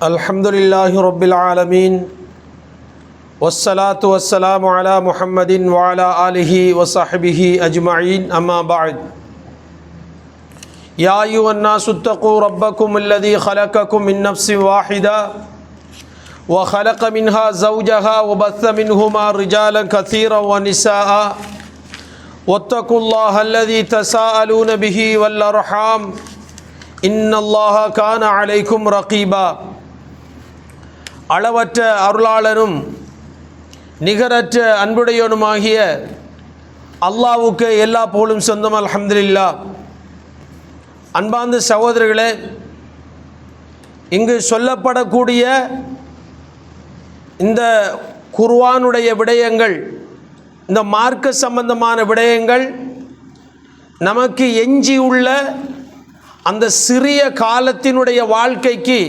அல்ஹம்துலில்லாஹி ரப்பில் ஆலமீன் வஸ்ஸலாத்து வஸ்ஸலாமு அலா முஹம்மதின் வ அலா ஆலிஹி வ ஸஹ்பிஹி அஜ்மஈன் அம்மா பஅத் யா அய்யுஹன் நாஸு தக்கூ ரப்பக்கும் அல்லதீ خلقكم மின் நஃப்ஸின் வாஹிதா வ خلق மின்ஹா ஸௌஜஹா வ பஸ்ஸ மின்ஹுமா ரிஜாலன் கஸீரன் வ நிஸாஅ வத்தகுல்லாஹ அல்லதீ தஸாஅலூன பிஹி வல் அர்ஹாம் இன்னல்லாஹ கான அலைக்கும் ரகீபா. அளவற்ற அருளாளனும் நிகரற்ற அன்புடையவனுமாகிய அல்லாஹ்வுக்கு எல்லா புகழும் சொந்தம். அல்ஹம்துலில்லாஹ். அன்பார்ந்த சகோதரர்களே, இங்கு சொல்லப்படக்கூடிய இந்த குர்ஆனுடைய விடயங்கள், இந்த மார்க்க சம்பந்தமான விடயங்கள் நமக்கு எஞ்சியுள்ள அந்த சிறிய காலத்தினுடைய வாழ்க்கைக்கு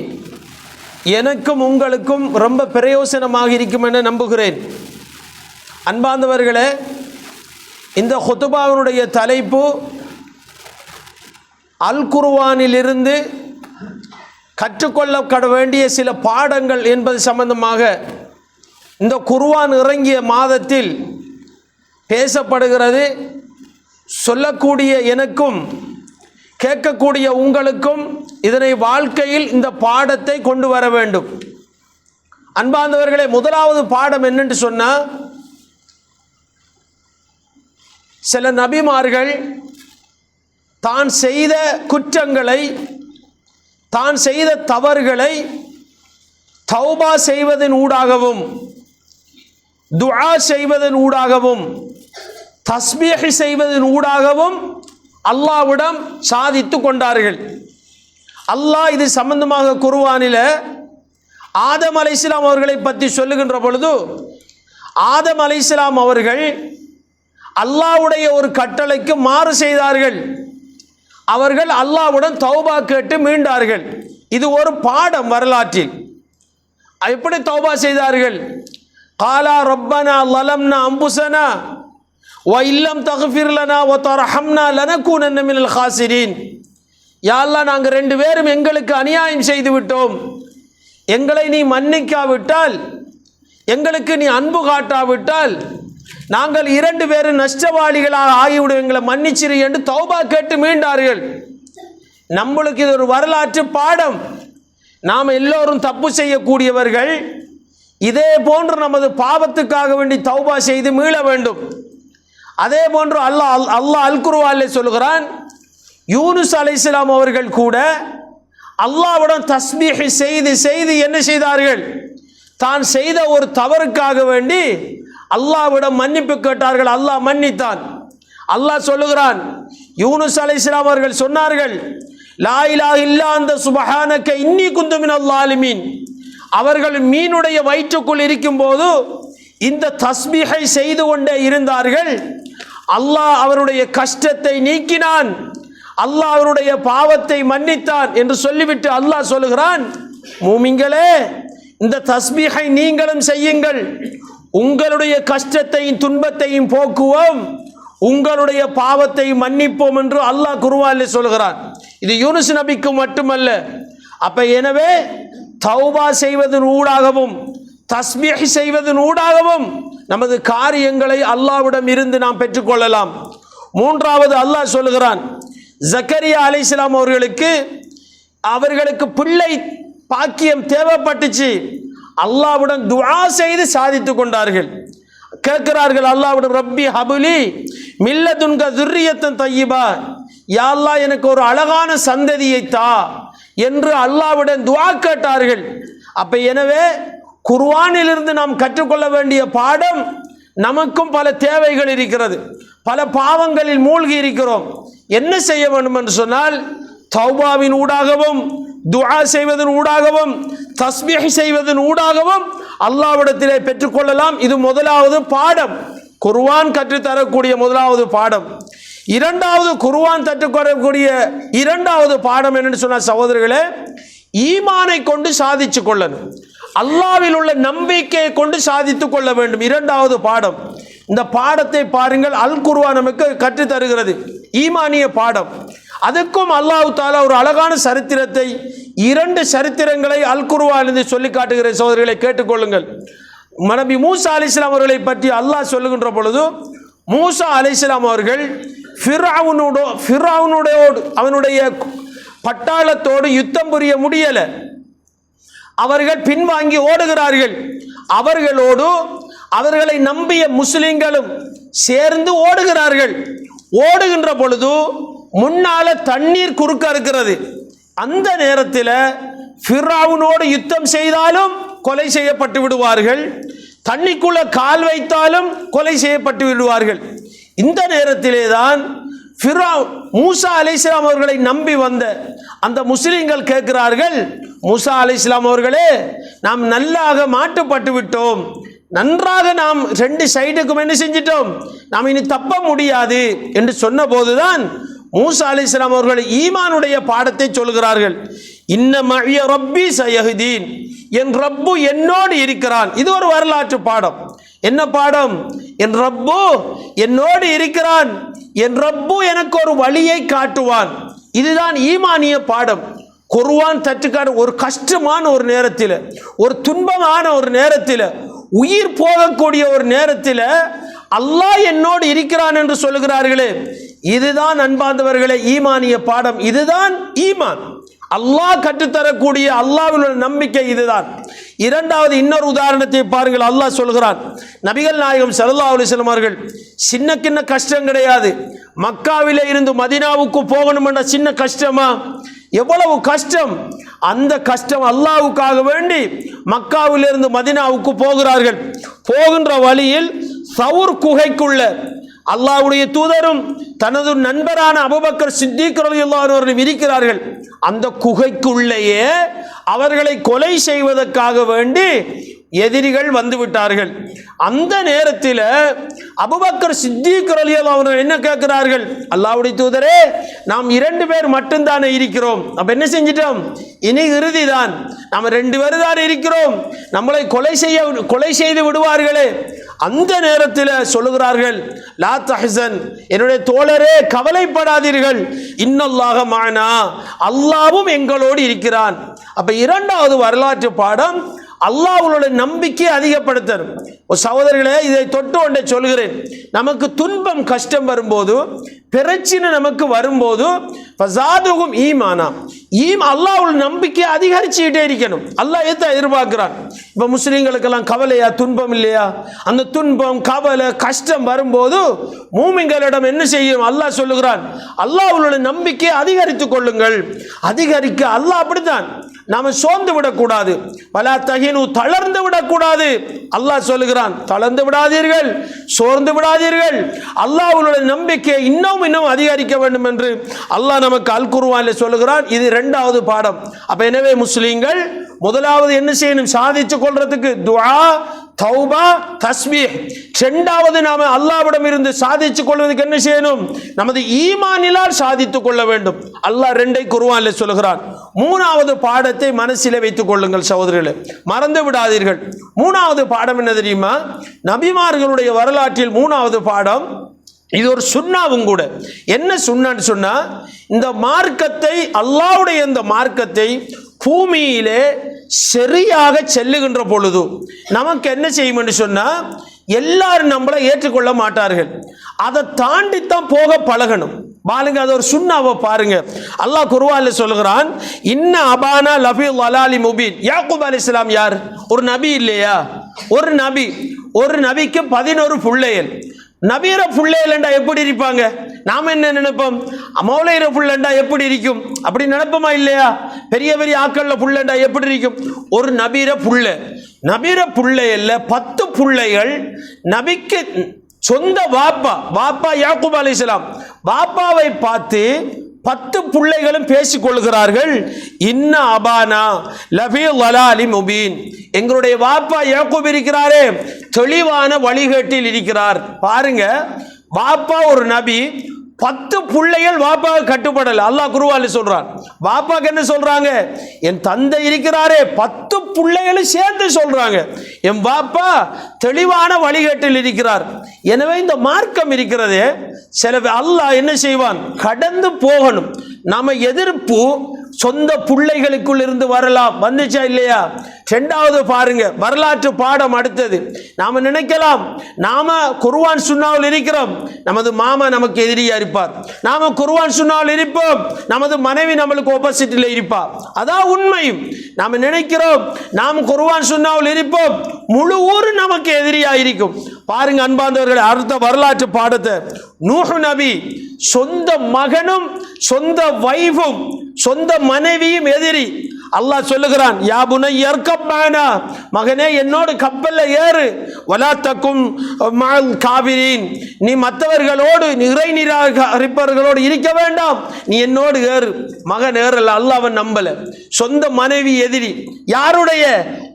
எனக்கும் உங்களுக்கும் ரொம்ப பிரயோசனமாக இருக்கும் என நம்புகிறேன். அன்பார்ந்தவர்களே, இந்த ஹுதுபாவினுடைய தலைப்பு அல் குர்ஆனிலிருந்து கற்றுக்கொள்ள வேண்டிய சில பாடங்கள் என்பது சம்பந்தமாக இந்த குர்ஆன் இறங்கிய மாதத்தில் பேசப்படுகிறது. சொல்லக்கூடிய எனக்கும் கேட்கக்கூடிய உங்களுக்கும் இதனை வாழ்க்கையில் இந்த பாடத்தை கொண்டு வர வேண்டும். அன்பார்ந்தவர்களே, முதலாவது பாடம் என்னென்று சொன்னால், சில நபிமார்கள் தான் செய்த குற்றங்களை, தான் செய்த தவறுகளை தௌபா செய்வதன் ஊடாகவும், துஆ செய்வதன் ஊடாகவும், தஸ்பீஹ் செய்வதன் ஊடாகவும் அல்லாஹ்விடம் சாதித்து கொண்டார்கள். அல்லாஹ் இது சம்பந்தமாக குர்ஆனில் ஆதம் அலைஹிஸ்ஸலாம் அவர்களை பற்றி சொல்லுகின்ற பொழுது, ஆதம் அலைஹிஸ்ஸலாம் அவர்கள் அல்லாஹ்வுடைய ஒரு கட்டளைக்கு மாறு செய்தார்கள். அவர்கள் அல்லாஹ்வுடன் தௌபா கேட்டு மீண்டார்கள். இது ஒரு பாடம் வரலாற்றில். எப்படி தௌபா செய்தார்கள்? காலா ரப்பனா லலம்னா அம்புசனா வ இல்லம் தக்ஃபிர் லனா வ தர்ஹம்னா லனகூனன்ன மினல் காசிரீன். யா அல்லாஹ், நாங்கள் ரெண்டு பேரும் எங்களுக்கு அநியாயம் செய்து விட்டோம். எங்களை நீ மன்னிக்காவிட்டால், எங்களுக்கு நீ அன்பு காட்டாவிட்டால் நாங்கள் இரண்டு பேரும் நஷ்டவாளிகளாக ஆகிவிடும், எங்களை மன்னிச்சிரு என்று தௌபா கேட்டு மீண்டார்கள். நம்மளுக்கு இது ஒரு வரலாற்று பாடம். நாம் எல்லோரும் தப்பு செய்யக்கூடியவர்கள். இதே போன்று நமது பாவத்துக்காக வேண்டி தௌபா செய்து மீள வேண்டும். அதே போன்று அல்லாஹ் அல் குர்ஆனில் சொல்கிறான், யூனுஸ் அலைஹிஸ்ஸலாம் அவர்கள் கூட அல்லாஹ்வுடன் தஸ்பீஹ் செய்து செய்து என்ன செய்தார்கள்? தான் செய்த ஒரு தவறுக்காக வேண்டி அல்லாஹ்விடம் மன்னிப்பு கேட்டார்கள். அல்லாஹ் மன்னித்தான். அல்லாஹ் சொல்லுகிறான், யூனுஸ் அலைஹிஸ்ஸலாம் அவர்கள் சொன்னார்கள், லா இலாஹ இல்லா அன்த சுப்ஹானக இன்னி குன்து மினல் ஸாலிமீன். அவர்கள் மீனுடைய வயிற்றுக்குள் இருக்கும்போது இந்த தஸ்பீஹை செய்து கொண்டே இருந்தார்கள். அல்லாஹ் அவருடைய கஷ்டத்தை நீக்கினான், அல்லாஹ் அவருடைய பாவத்தை மன்னித்தான் என்று சொல்லிவிட்டு அல்லாஹ் சொல்லுகிறான், மூமின்களே, இந்த தஸ்பீஹை நீங்களும் செய்யுங்கள், உங்களுடைய கஷ்டத்தையும் துன்பத்தையும் போக்குவோம், உங்களுடைய பாவத்தை மன்னிப்போம் என்று அல்லாஹ் குர்ஆனில் சொல்கிறான். இது யூனுஸ் நபிக்கு மட்டுமல்ல. அப்ப எனவே தௌபா செய்வதன் ஊடாகவும் தஸ்பீஹ் செய்வதன் ஊடாகவும் நமது காரியங்களை அல்லாஹ்விடம் இருந்து நாம் பெற்றுக்கொள்ளலாம். மூன்றாவது அல்லாஹ் சொல்லுகிறான், ஜக்கரியா அலைஹிஸ்ஸலாம் அவர்களுக்கு பிள்ளை பாக்கியம் தேவைப்பட்டுச்சு. அல்லாஹ்விடம் துஆ செய்து சாதித்து கொண்டார்கள். கேட்கிறார்கள் அல்லாஹ்விடம், ரப்பி ஹபுலி மில்லதுன்க ذُرِّيَّةً طَيِّبَةً. யா அல்லாஹ், எனக்கு ஒரு அழகான சந்ததியை தா என்று அல்லாஹ்விடம் துஆ கேட்டார்கள். அப்ப எனவே குர்ஆனிலிருந்து நாம் கற்றுக்கொள்ள வேண்டிய பாடம், நமக்கும் பல தேவைகள் இருக்கிறது, பல பாவங்களில் மூழ்கி இருக்கிறோம். என்ன செய்ய வேண்டும் என்று சொன்னால், தௌபாவின் ஊடாகவும், துஆ செய்வதன் ஊடாகவும், தஸ்பீஹ் செய்வதன் ஊடாகவும் அல்லாஹ்விடத்திலே பெற்றுக்கொள்ளலாம். இது முதலாவது பாடம், குர்ஆன் கற்றுத்தரக்கூடிய முதலாவது பாடம். இரண்டாவது, குர்ஆன் கற்றுக்கொள்ளக்கூடிய இரண்டாவது பாடம் என்னன்னு சொன்னால் சகோதரர்களே, ஈமானை கொண்டு சாதிச்சு கொள்ளணும். அல்லாஹ்வில் உள்ள நம்பிக்கையை கொண்டு சாதித்து கொள்ள வேண்டும். இரண்டாவது பாடம். இந்த பாடத்தை பாருங்கள், அல் குர்ஆன் நமக்கு கற்றுத் தருகிறது, ஈமானிய பாடம். அதுக்கும் அல்லாஹ் தஆலா ஒரு அழகான சரித்திரத்தை, 2 சரித்திரங்களை அல் குர்ஆனிலிருந்து சொல்லி காட்டுகிற சகோதரர்களை கேட்டுக்கொள்ளுங்கள். நபி மூசா அலைஹிஸ்ஸலாம் அவர்களை பற்றி அல்லாஹ் சொல்லுகின்ற பொழுது, மூசா அலைஹிஸ்ஸலாம் அவர்கள் ஃபிர்அவுனோடு அவனுடைய பட்டாளத்தோடு யுத்தம் புரிய முடியல, அவர்கள் பின்வாங்கி ஓடுகிறார்கள். அவர்களோடு அவர்களை நம்பிய முஸ்லிம்களும் சேர்ந்து ஓடுகிறார்கள். ஓடுகின்ற பொழுது முன்னால தண்ணீர் குறுக்க இருக்கிறது. அந்த நேரத்தில் ஃபிர்அவுனோடு யுத்தம் செய்தாலும் கொலை செய்யப்பட்டு விடுவார்கள், தண்ணிக்குள்ள கால் வைத்தாலும் கொலை செய்யப்பட்டு விடுவார்கள். இந்த நேரத்திலே தான் மூசா அலைஹிஸ்ஸலாம் அவர்களை நம்பி வந்த அந்த முஸ்லிம்கள் கேட்கிறார்கள், மூசா அலைஹிஸ்ஸலாம் அவர்களே, நாம் நல்லாக மாட்டுப்பட்டு விட்டோம், நன்றாக நாம் 2 சைடுக்கும் என்ன செஞ்சிட்டோம், நாம் இனி தப்ப முடியாது என்று சொன்ன போதுதான் மூசா அலைஹிஸ்ஸலாம் அவர்கள் ஈமானுடைய பாடத்தை சொல்கிறார்கள். இன்ன மஇய ரப்பி சயஹ்தீன், என் ரப்பு என்னோடு இருக்கிறான். இது ஒரு வரலாற்று பாடம். என்ன பாடம்? என் ரப்பு என்னோடு இருக்கிறான், என் ரப்பு எனக்கு ஒரு வழியை காட்டுவான். இதுதான் ஈமானிய பாடம். குர்ஆன் தட்டுக்காடு ஒரு கஷ்டமான ஒரு நேரத்தில், ஒரு துன்பமான ஒரு நேரத்தில், உயிர் போகக்கூடிய ஒரு நேரத்தில் அல்லாஹ் என்னோடு இருக்கிறான் என்று சொல்லுகிறார்களே, இதுதான் அன்பார்ந்தவர்களே ஈமானிய பாடம். இதுதான் ஈமான். அல்லாஹ் கற்றுத்தரக்கூடிய அல்லாஹ்வின் நம்பிக்கை இதுதான். இரண்டாவது இன்னொரு உதாரணத்தை பாருங்கள். அல்லாஹ் சொல்கிறான், நபிகள் நாயகம் ஸல்லல்லாஹு அலைஹி வஸல்லம் அவர்கள் சின்ன சின்ன கஷ்டம் கிடையாது. மக்காவிலே இருந்து மதீனாவுக்கு போகணும் என்ற சின்ன கஷ்டமா? எவ்வளவு கஷ்டம்! அந்த கஷ்டம் அல்லாஹ்வுக்காக வேண்டி மக்காவிலிருந்து மதீனாவுக்கு போகிறார்கள். போகின்ற வழியில் சவுர் குகைக்குள்ள அல்லாஹ்வுடைய தூதரும் தனது நண்பரான அபூபக்கர் சித்திக் ரலியல்லாஹு அன்ஹு அவர்கள் இருக்கிறார்கள். அந்த குகைக்குள்ளேயே அவர்களை கொலை செய்வதற்காக வேண்டி எதிரிகள் வந்து விட்டார்கள். அந்த நேரத்தில் அபூபக்கர் சித்திக் ரலியல்லாஹு அன்ஹு என்ன கேட்கிறார்கள், அல்லாஹ்வுடைய தூதரே, நாம் 2 பேர் மட்டும்தானே இருக்கிறோம், அப்ப என்ன செஞ்சிட்டோம், இனி இறுதிதான், நாம் 2 பேர் தான் இருக்கிறோம், நம்மளை கொலை செய்து விடுவார்களே. அந்த நேரத்தில் சொல்லுகிறார்கள், லா தஹ்சன், என்னுடைய தோழரே கவலைப்படாதீர்கள், இன்னல்லாஹ மஅனா, அல்லாஹ்வும் எங்களோடு இருக்கிறான். அப்ப இரண்டாவது வரலாற்று பாடம் அல்லாஹ்வுடைய நம்பிக்கையை அதிகப்படுத்தணும். சகோதரர்களே, இதை தொட்டு கொண்டே சொல்கிறேன், நமக்கு துன்பம் கஷ்டம் வரும்போது, பிரச்சனை நமக்கு வரும்போது, ஃபஸாதுஹும் ஈமானா, அல்லாஹ்வுடைய நம்பிக்கையை அதிகரிச்சுக்கிட்டே இருக்கணும். அல்லாஹ் எதை எதிர்பார்க்கிறான்? இப்போ முஸ்லீம்களுக்கெல்லாம் கவலையா, துன்பம் இல்லையா? அந்த துன்பம், கவலை, கஷ்டம் வரும்போது மூமின்களிடம் என்ன செய்யும்? அல்லாஹ் சொல்லுகிறான், அல்லாஹ்வுடைய நம்பிக்கையை அதிகரித்துக் கொள்ளுங்கள். அதிகரிக்க அல்லாஹ் அப்படித்தான், நாம சோர்ந்து விடக்கூடாது, வலா தஹினு, தளர்ந்து விடக்கூடாது. அல்லாஹ் சொல்லுகிறான், தளர்ந்து விடாதீர்கள், சோர்ந்து விடாதீர்கள், அல்லாஹ்வுடைய நம்பிக்கையை இன்னும் அதிகரிக்க வேண்டும் என்று அல்லாஹ் நமக்கு அல் குர்ஆனில் சொல்லுகிறான். இது இரண்டாவது பாடம். அப்ப எனவே முஸ்லிம்கள் முதலாவது என்ன செய்யணும்? சாதித்துக் கொள்றதுக்கு துஆ, தௌபா, தஸ்பீஹ். இரண்டாவது நாம அல்லாஹ்விடம் இருந்து சாதித்துக் கொள்வதற்கு என்ன செய்யணும்? நமது ஈமானினால் சாதித்துக் கொள்ள வேண்டும். அல்லாஹ் 2ஐ குர்ஆனில் சொல்கிறான். மூணாவது பாடத்தை மனசிலே வைத்துக் கொள்ளுங்கள் சகோதரர்களே, மறந்து விடாதீர்கள். மூணாவது பாடம் என்ன தெரியுமா? நபிமார்களுடைய வரலாற்றில் மூணாவது பாடம், இது ஒரு சுன்னாவும் கூட. என்ன சுன்னான்னு சொன்னா, இந்த மார்க்கத்தை, அல்லாஹ்வுடைய இந்த மார்க்கத்தை பூமியிலே சரியாக செல்லுகின்ற பொழுது நமக்கு என்ன செய்யும் என்று சொன்னா, எல்லாரும் நம்மளை ஏற்றுக்கொள்ள மாட்டார்கள். அதை தாண்டித்தான் போக பழகணும். பாருங்க, அது ஒரு சுன்னாவை பாருங்க. அல்லாஹ் குர்ஆனில் சொல்கிறான், இன்ன அபானா லஃபி ضلال முபீன். யாக்கூப் அலைஹிஸ்ஸலாம் யார்? ஒரு நபி இல்லையா? ஒரு நபிக்கு 11 பிள்ளைகள். நபீர புள்ளைகள் என்றா எப்படி இருப்பாங்க? நாம என்ன நினைப்போம்? மௌலைர புள்ளண்டா எப்படி இருக்கும்? அப்படி நினைப்போமா இல்லையா? பெரிய பெரிய ஆக்கள்ல புள்ளண்டா எப்படி இருக்கும்? ஒரு நபீர புள்ளை அல்ல, 10 புள்ளைகள். நபிக்கு சொந்த வாப்பா யாக்கூப் அலைஹிஸ்ஸலாம், வாப்பாவை பார்த்து 10 பிள்ளைகளும் பேசிக் கொள்கிறார்கள், இன்ன அபானா லஃபி ضلال முபீன், எங்களுடைய வாப்பா யாக்கூப் இருக்கிறாரே, தெளிவான வழிகேட்டில் இருக்கிறார். பாருங்க, வாப்பா ஒரு நபி, 10 பிள்ளைகள் வாப்பாவை கட்டுப்படல. அல்லாஹ் குர்ஆனில் சொல்றான். வாப்பாக்கு என்ன சொல்றாங்க? என் தந்தை இருக்கிறாரே, 10 பிள்ளைகளும் சேர்ந்து சொல்றாங்க என் வாப்பா தெளிவான வழிகாட்டில் இருக்கிறார். எனவே இந்த மார்க்கம் இருக்கிறதே, சில அல்லாஹ் என்ன செய்வான்? கடந்து போகணும். நாம எதிர்ப்பு சொந்த பிள்ளைகளுக்குள் இருந்து வரலாம், வந்துச்சா இல்லையா? இரண்டாவது பாருங்க, வரலாற்று பாடம் அடுத்தது. நாம நினைக்கலாம் நாம குர்ஆன் சுன்னாவில் இருக்கிறோம், நமது மாமா நமக்கு எதிரியா இருப்பார். நாம குர்ஆன் சுன்னாவில் இருப்போம், நமது மனைவி நம்மளுக்கு ஆப்போசிட்ல இருப்பார். அதான் உண்மையும். நாம நினைக்கிறோம் நாம் குர்ஆன் சுன்னாவில் இருப்போம், முழு ஊர் நமக்கு எதிரியா இருக்கும். பாருங்க அன்பார்ந்தவர்களே, அடுத்த வரலாற்று பாடத்தை, நூஹ் நபி சொந்த மகனும் சொந்த வைஃபும் சொந்த மனைவியும் எதிரி. அல்லாஹ் சொல்லுகிறான், யா புனைய இர்கப் மஅனா, மகனே என்னோடு கப்பல்ல ஏறு, வலா தக்கும் மஅல் காபிரீன், நீ மற்றவர்களோடு இறை நிராகரிப்பவர்களோடு இருக்க வேண்டாம், நீ என்னோடு ஏறு. மகன் ஏறல, அல்லாஹ்வை நம்பல, சொந்த மனைவி எதிரி. யாருடைய?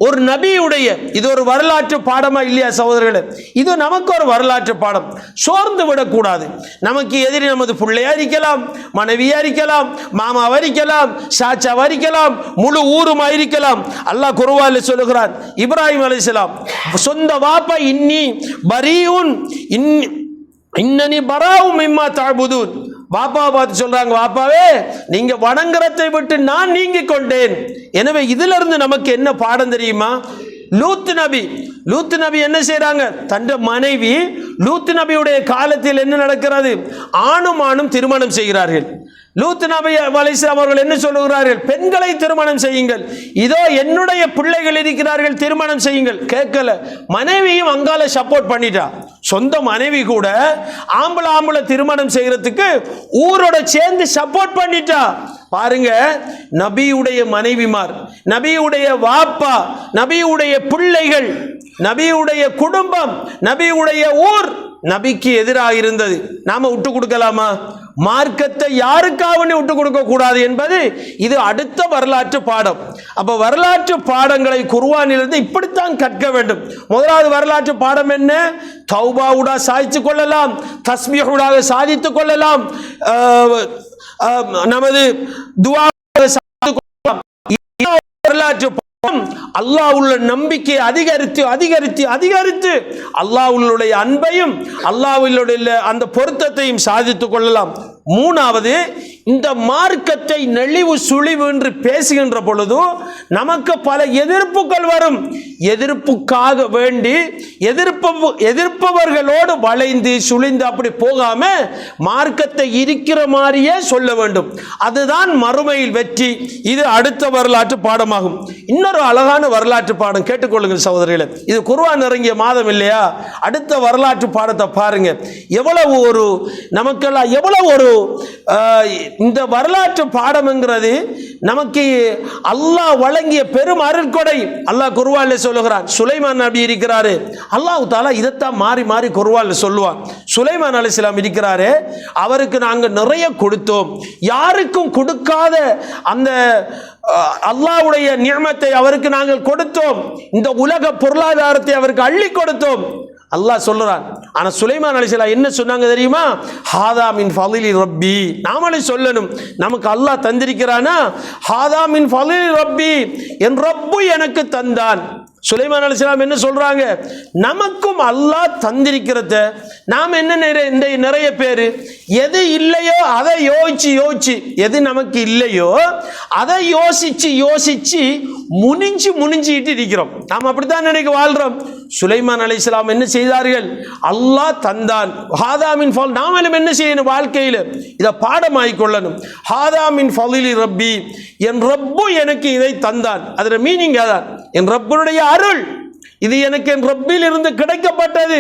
ஒரு நபியுடைய. இது ஒரு வரலாற்று பாடமா இல்லையா சகோதரர்களே? இது நமக்கு ஒரு வரலாற்று பாடம். சோர்ந்து விடக்கூடாது. நமக்கு எதிரி நமது பிள்ளையா இருக்கலாம், மனைவியா இருக்கலாம், மாமாவா இருக்கலாம், சாச்சாவா இருக்கலாம், முழு ஊருமா இருக்கலாம். அல்லாஹ் குர்ஆனில் சொல்லுகிறான், இப்ராஹிம் அலைஹிஸ்ஸலாம் சொந்த வாப்பா இன்னி பரீஉன் இன்னனி பராஉ மிம்மா தஅபுதூன், பாப்பாவை பார்த்து சொல்றாங்க, பாப்பாவே நீங்க வணங்குறதை விட்டு நான் நீங்கி கொண்டேன். எனவே இதுல இருந்து நமக்கு என்ன பாடம் தெரியுமா? லூத் நபி என்ன செய்றாங்க? தன் மனைவி லூத் நபியுடைய காலத்தில் என்ன நடக்கிறது? ஆணும் ஆணும் திருமணம் செய்கிறார்கள். லூத் நபி அலைஹிஸ்ஸலாம் அவர்கள் என்ன சொல்லுகிறார்கள்? பெண்களை திருமணம் செய்யுங்கள், இதோ என்னுடைய பிள்ளைகள் இருக்கிறார்கள், திருமணம் செய்யுங்கள். கேட்கல. மனைவியும் அங்கால சப்போர்ட் பண்ணிட்டா. சொந்த மனைவி கூட ஆம்பளை திருமணம் செய்யறதுக்கு ஊரோட சேர்ந்து சப்போர்ட் பண்ணிட்டா. பாருங்க, நபியுடைய மனைவிமார், நபியுடைய வாப்பா, நபியுடைய பிள்ளைகள், நபியுடைய குடும்பம், நபியுடைய ஊர் நபிக்கு எதிராக இருந்தது. நாம விட்டு கொடுக்கலாமா? மார்க்கத்தை யாருக்காக விட்டு கொடுக்க கூடாது என்பது இது அடுத்த வரலாற்று பாடம். அப்ப வரலாற்று பாடங்களை குர்ஆனிலிருந்து இப்படித்தான் கற்க வேண்டும். முதலாவது வரலாற்று பாடம் என்ன? தௌபாவுடா சாதித்து கொள்ளலாம், தஸ்பீஹுடாக சாதித்துக் கொள்ளலாம், நமது துஆ வரலாற்று அல்லாஹ் உள்ள நம்பிக்கை அதிகரித்து அதிகரித்து அதிகரித்து அல்லாஹ்வுடைய அன்பையும் அல்லாஹ்வுடைய அந்த பொருத்தத்தையும் சாதித்துக் கொள்ளலாம். மூணாவது, இந்த மார்க்கத்தை நெளிவு சுழிவு என்று பேசுகின்ற பொழுது நமக்கு பல எதிர்ப்புகள் வரும். எதிர்ப்புக்காக வேண்டி எதிர்ப்பவர்களோடு வளைந்து சுழிந்து அப்படி போகாம மார்க்கத்தை இருக்கிற மாதிரியே சொல்ல வேண்டும். அதுதான் மறுமையில் வெற்றி. இது அடுத்த வரலாற்று பாடமாகும். இன்னொரு அழகான வரலாற்று பாடம் கேட்டுக்கொள்ளுங்கள் சகோதரிகளே. இது குர்ஆன் இறங்கிய மாதம் இல்லையா? அடுத்த வரலாற்று பாடத்தை பாருங்க. எவ்வளவு ஒரு நமக்கெல்லாம் எவ்வளவு ஒரு இந்த வரலாற்று பாடம்ங்கிறது நமக்கு அல்லாஹ் வழங்கிய பெரும் அருட்கொடை. அல்லாஹ் குர்ஆனில் சொல்லுகிறான், சுலைமான் நபி இருக்கிறாரு, அல்லாஹ் தஆலா இதைத்தான் மாறி மாறி குர்ஆனில் சொல்லுவான். சுலைமான் அலைஹிஸ்ஸலாம் இருக்கிறாரு, அவருக்கு நாங்கள் நிறைய கொடுத்தோம், யாருக்கும் கொடுக்காத அந்த அல்லாஹ்வுடைய நியமத்தை அவருக்கு நாங்கள் கொடுத்தோம், இந்த உலக பொருளாதாரத்தை அவருக்கு அள்ளி கொடுத்தோம். அல்லாஹ் சொல்றான். ஆனா சுலைமான் அலைஹிஸ்ஸலாம் என்ன சொன்னாங்க தெரியுமா? ஹாதா மின் ஃபலிலி ரப்பி. நாமளே சொல்லணும், நமக்கு அல்லாஹ் தந்திருக்கிறானா, ஹாதா மின் ஃபலிலி ரப்பி, என் ரப்பு எனக்கு தந்தான். சுலைமான் அலைஹிஸ்ஸலாம் என்ன சொல்றாங்க? நமக்கும் அல்லாஹ் தந்திருக்கிறத நாம் என்ன நிறைய பேர் எது இல்லையோ அதை யோசிச்சு எது நமக்கு இல்லையோ அதை யோசிச்சு முனிஞ்சிட்டு இருக்கிறோம். நாம் அப்படித்தான் நினைக்க வாழ்றோம். சுலைமான் அலைஹிஸ்ஸலாம் என்ன செய்தார்கள்? அல்லாஹ் தந்தான். ஹாதா மின் ஃபல். நாமளும் என்ன செய்யணும் வாழ்க்கையில்? இதை பாடமாக்கிக் கொள்ளணும். ஹாதா மின் ஃபலிலி ரப்பி, என் ரப்பு எனக்கு இதை தந்தான். அதோட மீனிங் அதான், என் ரப்புடைய அருள், இது எனக்கு என் ரப்பில் இருந்து கிடைக்கப்பட்டது.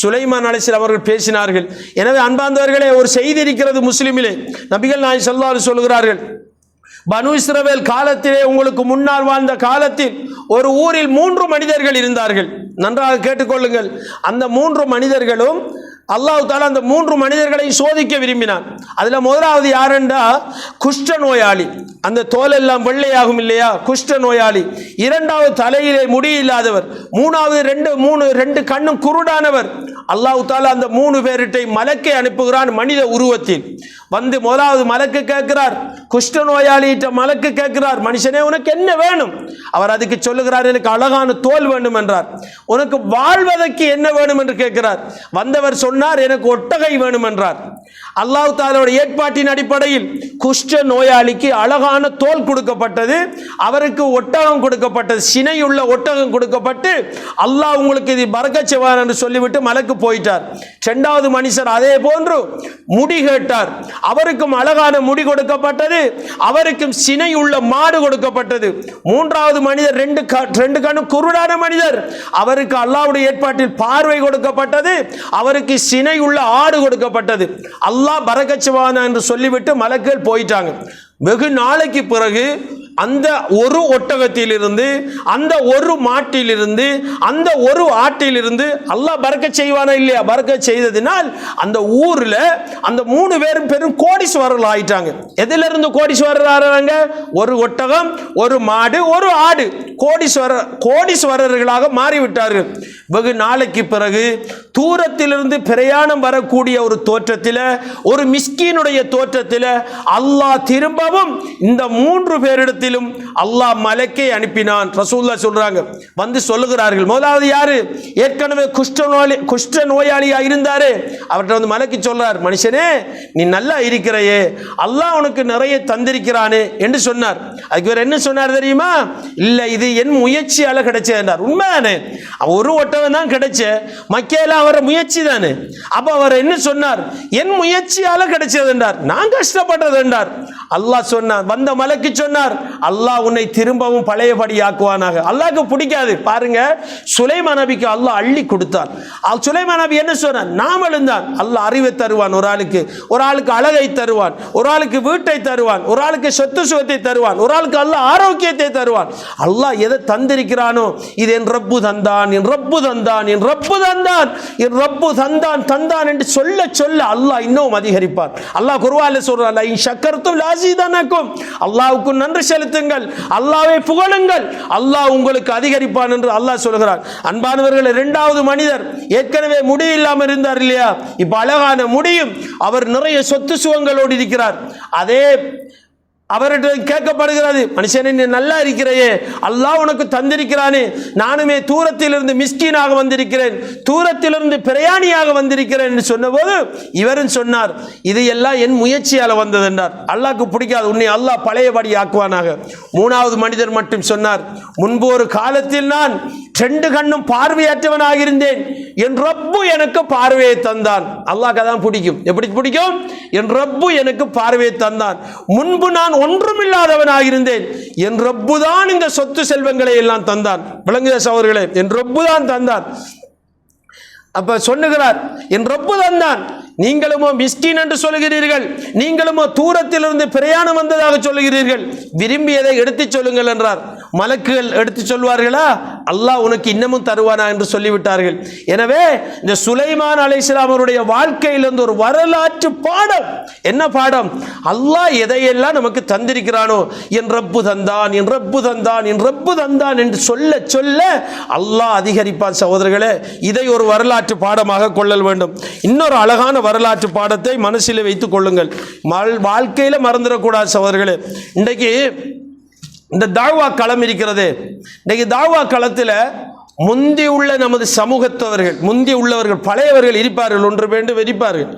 சுலைமான் அலைஹிஸ்ஸலாம் அவர்கள் பேசினார்கள். எனவே அன்பார்ந்தவர்களே, ஒரு செய்தி இருக்கிறது முஸ்லிமிலே. நபிகள் நாயகம் ஸல்லல்லாஹு அலைஹி வஸல்லம் சொல்கிறார்கள், பனு இஸ்ரவேல் காலத்திலே, உங்களுக்கு முன்னால் வாழ்ந்த காலத்தில் ஒரு ஊரில் 3 மனிதர்கள் இருந்தார்கள். நன்றாக கேட்டுக்கொள்ளுங்கள். அந்த 3 மனிதர்களும் அல்லாஹ் தஆலா அந்த 3 மனிதர்களை சோதிக்க விரும்பினான். அதுல முதலாவது யாருண்டா, குஷ்ட நோயாளி, அந்த தோல் எல்லாம் வெள்ளையாகும் இல்லையா, குஷ்ட நோயாளி. இரண்டாவது தலையிலே முடி இல்லாதவர். மூணாவது ரெண்டு கண்ணும் குருடானவர். அல்லாஹ் தஆலா அந்த 3 பேரிட்டை மலக்கை அனுப்புகிறான் மனித உருவத்தில். வந்து முதலாவது மலக்கு கேட்கிறார், குஷ்ட நோயாளியிட்ட மலக்கு கேட்கிறார், மனுஷனே உனக்கு என்ன வேணும்? அவர் அதுக்கு சொல்லுகிறார், எனக்கு அழகான தோல் வேண்டும் என்றார். உனக்கு வாழ்வதற்கு என்ன வேணும் என்று கேட்கிறார். வந்தவர் சொன்னார், எனக்கு ஒட்டகை வேணும் என்றார். அல்லாஹ் தஆலாவுடைய ஏற்பாட்டின் அடிப்படையில் குஷ்ட நோயாளிக்கு அழகான தோல் கொடுக்கப்பட்டது, அவருக்கு ஒட்டகம் கொடுக்கப்பட்டது, சினையுள்ள ஒட்டகம் கொடுக்கப்பட்டு அல்லாஹ் உங்களுக்கு இது பரக்கத் செய்வான் என்று சொல்லிவிட்டு மலக்கு போயிட்டார். இரண்டாவது மனுஷர் அதே போன்று முடி கேட்டார், அவருக்கும் அழகான முடி கொடுக்கப்பட்டது, அவருக்கும் சினை உள்ள மாடு கொடுக்கப்பட்டது. மூன்றாவது மனிதர் ரெண்டு கண்ணு குருடான மனிதர், அவருக்கு அல்லாஹ்வுடைய ஏற்பாட்டில் பார்வை கொடுக்கப்பட்டது, அவருக்கு சினை உள்ள ஆடு கொடுக்கப்பட்டது. அல்லாஹ் பரக்கத் செய்வான் என்று சொல்லிவிட்டு மலக்குகள் போயிட்டாங்க. வெகு நாளைக்கு பிறகு அந்த ஒரு ஒட்டகத்திலிருந்து, அந்த ஒரு மாட்டிலிருந்து, அந்த ஒரு ஆட்டிலிருந்து அல்லாஹ் பரக்கத் செய்வானா இல்லையா? பரக்கத் செய்ததினால் அந்த ஊர்ல அந்த 3 பேரும் பெரும் கோடீஸ்வரர்கள் ஆயிட்டாங்க. எதிலிருந்து கோடீஸ்வரர் ஆறாங்க? ஒரு ஒட்டகம், ஒரு மாடு, ஒரு ஆடு, கோடீஸ்வரர்களாக மாறிவிட்டார்கள். வெகு நாளைக்கு பிறகு தூரத்திலிருந்து பிரயாணம் வரக்கூடிய ஒரு தோற்றத்தில், ஒரு மிஸ்கீனுடைய தோற்றத்தில் அல்லாஹ் திரும்பவும் இந்த 3 பேரிடத்தில் அல்லாஹ் மலக்கை அனுப்பினான். ரசூலுல்லாஹ் சொல்றாங்க, வந்து சொல்லுகிறார்கள், முதலாவது யாரு? ஏற்கனவே குஷ்ட நோயாளியா இருந்தாரு, அவர்கிட்ட வந்து மலக்கு சொல்றார், மனுஷனே நீ நல்லா இருக்கிறையே, அல்லாஹ் உனக்கு நிறைய தந்திருக்கிறானே என்று சொன்னார். அதுக்கு வேற என்ன சொன்னார் தெரியுமா? இல்ல, இது என் முயற்சியால கிடைச்சது என்றார். உண்மைதானே, ஒரு ஒட்டகம் தான் கிடைச்ச, மக்கள் அவர முயற்சி தானே. அப்ப அவர் என்ன சொன்னார்? என் முயற்சியால கிடைச்சது என்றார், நான் கஷ்டப்பட்டது என்றார். அல்லாஹ் சொன்னார், வந்த மலக்கு சொன்னார், அல்லாஹ் உன்னை திரும்பவும் பழையபடி ஆக்குவானாக. அல்லாஹ்க்கு பிடிக்காது பாருங்க. சுலைமான் நபிக்கு அல்லாஹ் அள்ளி கொடுத்தான். சுலைமான் நபி என்ன சொன்னார்? நாமளும் தான் அல்லாஹ் அறிவை தருவான், ஒரு ஆளுக்கு அழகை தருவான், ஒரு ஆளுக்கு வீட்டை தருவான், ஒரு ஆளுக்கு சொத்து சுகத்தை தருவான், ஒரு ஆளுக்கு அல்லாஹ் ஆரோக்கியத்தை தருவான். அல்லாஹ் எதை தந்திருக்கிறானோ இது என் ரப்பு தந்தான், என் ரப்பு தந்தான், என் ரப்பு தந்தான், என் ரப்பு தந்தான் தந்தான் என்று சொல்ல சொல்ல அல்லாஹ் இன்னும் அதிகரிப்பார். அல்லாஹ் குர்ஆன்ல சொல்றான், இன் ஷக்கர்தும் லஅஸீதனக்கும், அல்லாஹ்வுக்கு நன்றி செலுத்துங்கள், அல்லாஹ்வை புகழுங்கள், அல்லாஹ் உங்களுக்கு அதிகரிப்பான் என்று அல்லாஹ் சொல்கிறார். அன்பானவர்களே, இரண்டாவது மனிதர் ஏற்கனவே முடி இல்லாமல் இருந்தார் இல்லையா? இப்ப அழகான முடியும், அவர் நிறைய சொத்து சுகங்களோடு இருக்கிறார். அதே அவர்கிட்ட கேட்கப்படுகிறது, மனுஷனே நீ நல்லா இருக்கிறையே, அல்லாஹ் உனக்கு தந்திருக்கிறானே, நானுமே தூரத்திலிருந்து மிஸ்கீனாக வந்திருக்கிறேன், தூரத்திலிருந்து பிரயாணியாக வந்திருக்கிறேன் என்று சொன்னபோது இவரும் சொன்னார், இது எல்லாம் என் முயற்சியால் வந்தது என்றார். அல்லாஹ்க்கு பிடிக்காது, உன்னை அல்லாஹ் பழையபடி ஆக்குவானாக. மூணாவது மனிதர் மட்டும் சொன்னார், முன்பு ஒரு காலத்தில் நான் 2 கண்ணும் பார்வையற்றவனாக இருந்தேன், என் ரப்பு எனக்கு பார்வையை தந்தான். அல்லாஹ்க்கு அதான் பிடிக்கும். எப்படி பிடிக்கும்? என் ரப்பு எனக்கு பார்வையை தந்தான். முன்பு நான் ஒன்றுமில்லாதவனாக இருந்தேன், என் ரப்பு தான் இந்த சொத்து செல்வங்களை எல்லாம் தந்தான். விளங்குதா சகோதரர்களே? என் ரப்பு தான் தந்தான். அப்ப சொல்லுகிறார், என் ரப்பு தந்தான். நீங்களுமோ மிஸ்கின் என்று சொல்லுகிறீர்கள், நீங்களுமோ தூரத்திலிருந்து பிரயாணம் வந்ததாக சொல்லுகிறீர்கள், விரும்பியதை எடுத்து சொல்லுங்கள் என்றார். மலக்குகள் எடுத்து சொல்வார்களா? அல்லாஹ் உனக்கு இன்னமும் தருவானா என்று சொல்லிவிட்டார்கள். எனவே இந்த சுலைமான் அலைஹிஸ்ஸலாம் அவருடைய வாழ்க்கையிலிருந்து ஒரு வரலாற்று பாடம். என்ன பாடம்? அல்லாஹ் எதையெல்லாம் நமக்கு தந்திருக்கிறானோ, என் ரப்பு தந்தான், என் ரப்பு தந்தான், என் ரப்பு தந்தான் என்று சொல்ல சொல்ல அல்லாஹ் அதிகரிப்பான். சகோதரர்களே, இதை ஒரு வரலாற்று பாடமாக கொள்ளல் வேண்டும். இன்னொரு அழகான வரலாற்று பாடத்தை மனசில் வைத்துக் கொள்ளுங்கள், வாழ்க்கையில் மறந்துடக்கூடாது சகோதரர்களே. இன்றைக்கு இந்த தாவா களம் இருக்கிறது, இன்றைக்கு தாவா களத்தில் முந்தி உள்ள நமது சமூகத்தவர்கள், முந்தி உள்ளவர்கள், பழையவர்கள் இருப்பார்கள், ஒன்று வேண்டும் இருப்பார்கள்.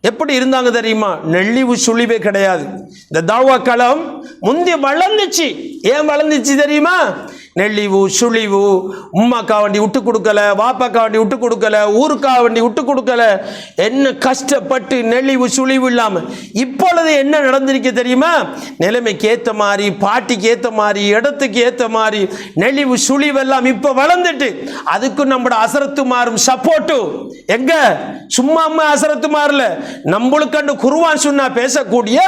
எப்படி இருந்தாங்க தெரியுமா? நெளிவு சுழிவே கிடையாது. இந்த தாவா களம் முந்தி வளர்ந்துச்சு. ஏன் வளர்ந்துச்சு தெரியுமா? நெளிவு சுழிவு, உம்மாக்கா வண்டி விட்டு கொடுக்கல, வாப்பாக்கா வண்டி விட்டு கொடுக்கல, ஊருக்கா வண்டி விட்டு கொடுக்கல, என்ன கஷ்டப்பட்டு நெளிவு சுழிவு இல்லாமல். இப்பொழுது என்ன நடந்திருக்க தெரியுமா? நிலைமைக்கு ஏற்ற மாதிரி, பாட்டிக்கு ஏற்ற மாதிரி, இடத்துக்கு ஏற்ற மாதிரி நெளிவு சுழிவெல்லாம் இப்போ வளர்ந்துட்டு, அதுக்கும் நம்மளோட அசரத்து மாறும் சப்போர்ட்டு. எங்க சும்மா அம்மா அசரத்து மாறல, நம்மளுக்கு குர்ஆன் சுன்னா பேசக்கூடிய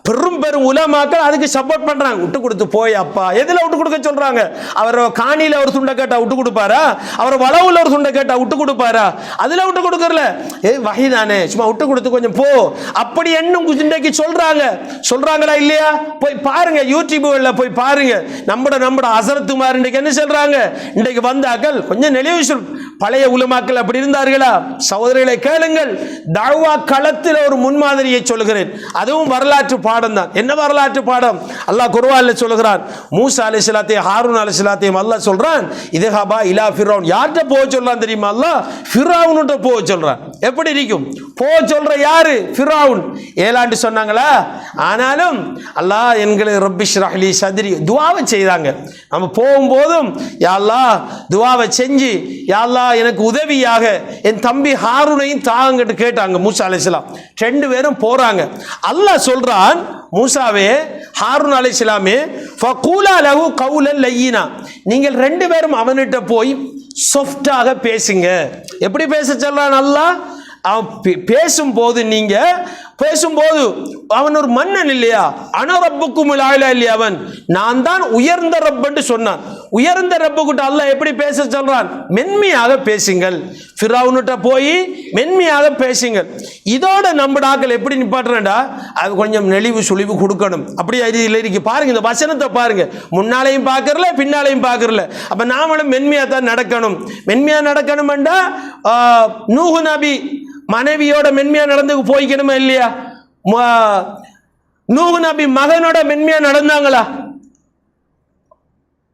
பெரும் பெரும் உலமாக்கள் அதுக்கு சப்போர்ட் பண்றாங்க. விட்டு கொடுத்து போய் அப்பா, எதுல விட்டு கொடுக்க சொல்றாங்க? அவர் காணியில ஒரு துண்டை கேட்டா விட்டு கொடுப்பாரா? அவர் வளவுல ஒரு துண்டை கேட்டா விட்டு கொடுப்பாரா? அதுல விட்டு கொடுக்கறல, வகைதானே, சும்மா விட்டு கொடுத்து கொஞ்சம் போ அப்படி என்னும் இன்றைக்கு சொல்றாங்களா இல்லையா? போய் பாருங்க, யூடியூப்ல போய் பாருங்க. நம்மட அசரத்து மாதிரி இன்றைக்கு என்ன சொல்றாங்க? இன்றைக்கு வந்தாக்கள் கொஞ்சம் நெளிவு பழைய உலமாக்கள் அப்படி இருந்தார்களா? சகோதரர்களை கேளுங்கள், தஅவா களத்தில் ஒரு முன்மாதிரியை சொல்கிறேன், அதுவும் வரலாற்று பாடம் தான். என்ன வரலாற்று பாடம்? அல்லாஹ் குர்ஆனில் சொல்கிறான், மூசா அலைஹிஸ்ஸலாத்தையும் ஹாரூன் அலைஹிஸ்ஸலாத்தையும் அல்லாஹ் சொல்றான், இதஹபா இலா ஃபிரௌன். யார்கிட்ட போக சொல்றான் தெரியுமா? அல்லாஹ் ஃபிரௌன்கிட்ட போக சொல்றான். எப்படி இருக்கும்? போக சொல்ற யாரு? ஃபிரௌன். ஏலாண்டு சொன்னாங்களா? ஆனாலும் அல்லாஹ் எங்களை ரப்பி ஷ்ரஹ் லி சத்ரி துஆவை செய்தாங்க. நம்ம போகும்போதும் யா அல்லாஹ் துஆவை செஞ்சு யா அல்லாஹ் எனக்கு உதவியாக என் தம்பி ஹாரூனையும் தாங்கன்னு கேட்டாங்க மூசா அலைஹிஸ்ஸலாம். ரெண்டு பேரும் போறாங்க. அல்லாஹ் சொல்றான், மூசாவே ஹாரூன் அலைஹிஸ்ஸலாமே ஃபகூலா லஹு கௌலன் லய்யினா, நீங்கள் ரெண்டு பேரும் அவன்கிட்ட போய் சாஃப்டாக பேசுங்க. எப்படி பேச சொல்றான் அல்லாஹ்? அவன் பேசும்போது, நீங்க பேசும்போது அவன் ஒரு மன்னன் இல்லையா? அனரப்புக்கும் இல்லையா? அவன் நான் தான் உயர்ந்த ரப்பன்னு சொன்னான். உயர்ந்த ரப்புக்கிட்ட அல்லாஹ் எப்படி பேச சொல்றான்? மென்மையாக பேசுங்கள். ஃபிரௌன்கிட்ட போய் மென்மையாக பேசுங்கள். இதோட நம்ம ஆக்கள் எப்படி நிப்பாட்டுறா? அது கொஞ்சம் நெளிவு சுழிவு கொடுக்கணும். அப்படியே இருக்கு பாருங்க, இந்த வசனத்தை பாருங்க, முன்னாலையும் பார்க்கறல பின்னாலையும் பார்க்கறல. அப்ப நாமளும் மென்மையா தான் நடக்கணும். மென்மையா நடக்கணும்டா நூஹ் நபி மனைவியோட மென்மையா நடந்து போய்க்கணுமா இல்லையா? நூஹ் நபி மகனோட மென்மையா நடந்தாங்களா?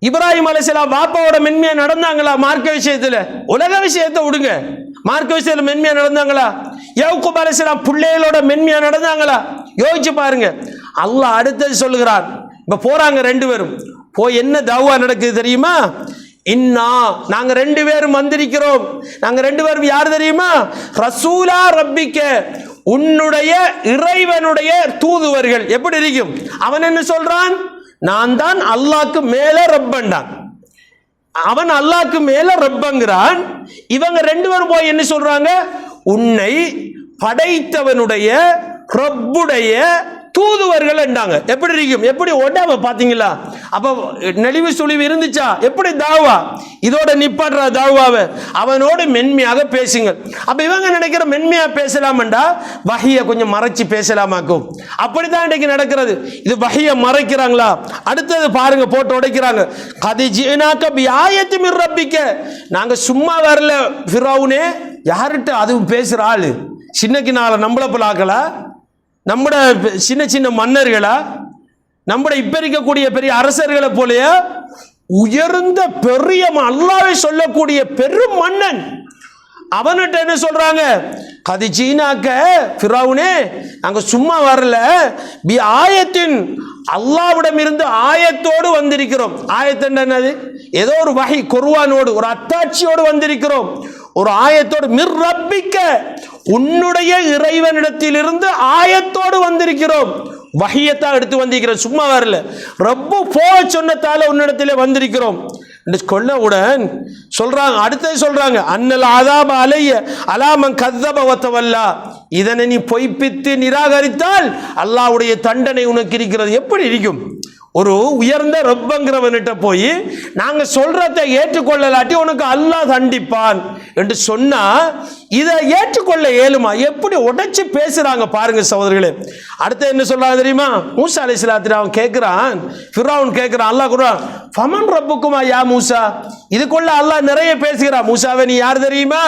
இப்ராஹிம் அலைஹிஸ்ஸலாம் பாப்பாவோட மென்மையா நடந்தாங்களா? மார்க்க விஷயத்துல, உலக விஷயத்தை விடுங்க, மார்க்க விஷயத்துல மென்மையா நடந்தாங்களா? யாக்கூப் அலைஹிஸ்ஸலாம் பிள்ளைகளோட மென்மையா நடந்தாங்களா? யோசிச்சு பாருங்க. அல்லாஹ் அடுத்தது சொல்லுகிறான். இப்ப போறாங்க ரெண்டு பேரும், போய் என்ன தஅவா நடக்குது தெரியுமா? நாங்க ரெண்டு பேரும் வந்திருக்கிறோம். நாங்க ரெண்டு பேரும் யார் தெரியுமா? ரசூலா ரப்பிக்க, உன்னுடைய இறைவனுடைய தூதுவர்கள். எப்படி இருக்கும்? அவன் என்ன சொல்றான்? நான் தான் அல்லாஹ்க்கு மேல ரப்பன்டான். அவன் அல்லாஹ்க்கு மேல ரப்பங்கிறான். இவங்க ரெண்டு பேரும் போய் என்ன சொல்றாங்க? உன்னை படைத்தவனுடைய ரப்புடைய தூதுவர்கள் என்றாங்க. எப்படி இருக்கும்? எப்படி ஒடாம பாத்தீங்களா? அப்ப நெளிவு சுழிவு இருந்துச்சா? எப்படி தாவா? இதோட நிப்பாடுற தாவாவை அவனோடு மென்மையாக பேசுங்கள். அப்ப இவங்க நினைக்கிற மென்மையா பேசலாம்டா வஹியை கொஞ்சம் மறைச்சு பேசலாமாக்கும். அப்படித்தான் இன்னைக்கு நடக்கிறது. இது வஹியை மறைக்கிறாங்களா? அடுத்தது பாருங்க, போட்டு உடைக்கிறாங்க. கதிஜினாக பிஆயத்தி மிர் ரப்பிக்க, நாங்க சும்மா வரல ஃபிரௌனே. யார்கிட்ட? அதுவும் பேசுற ஆளு சின்னக்கு நாள நம்மள போலாக்கலா, நம்மட சின்ன சின்ன மன்னர்களா, நம்மட இப்ப இருக்கக்கூடிய பெரிய அரசர்களை போலய உயர்ந்த பெரிய அல்லாஹ்வை சொல்லக்கூடிய பெரும் மன்னன். அவன்கிட்ட என்ன சொல்றாங்க? கதிஜீனாக்க ஃபிரௌனே, நாங்க சும்மா வரல, பி ஆயத்தின், அல்லாஹ்விடம் இருந்து ஆயத்தோடு வந்திருக்கிறோம். ஆயத்து என்னது? ஏதோ ஒரு வஹி, குர்ஆனோடு ஒரு அத்தாட்சியோடு வந்திருக்கிறோம். ஒரு ஆயத்தோடு, மிர் ரப்பிக்க, உன்னுடைய இறைவனிடத்திலிருந்து ஆயத்தோடு வந்திருக்கிறோம். வஹியத்தான் எடுத்து வந்திருக்கிறோம், சும்மா வரல. ரப்பு போ சொன்னதால உன்னிடத்திலே வந்திருக்கிறோம் கொள்ளவுடன் சொல்றாங்க. அடுத்தது சொல்றாங்க, அன்னல் ஆதாப அலைய அலாமன் கத்தப வத்தவல்லா, இதனை நீ பொய்ப்பித்து நிராகரித்தால் அல்லாஹ்வுடைய தண்டனை உனக்கு இருக்கிறது. எப்படி இருக்கும்? ஒரு உயர்ந்த ரப்பங்கிறவன்கிட்ட போய் நாங்க சொல்றதை ஏற்றுக்கொள்ளலாட்டி உனக்கு அல்லாஹ் தண்டிப்பான் என்று சொன்னா இதை ஏற்றுக்கொள்ள இயலுமா? எப்படி உடைச்சு பேசுறாங்க பாருங்க சகோதரர்களே. அடுத்து என்ன சொல்றாங்க தெரியுமா? மூசா அலைஹிஸ்ஸலாத்து அவன் கேட்கிறான், ஃபிரௌன் கேட்கிறான், அல்லாஹ் குர்ஆன் ஃபமன் ரப்புக்குமா யா மூசா, இதுக்குள்ள அல்லாஹ் நிறைய பேசுகிறான். மூசாவே நீ யார் தெரியுமா?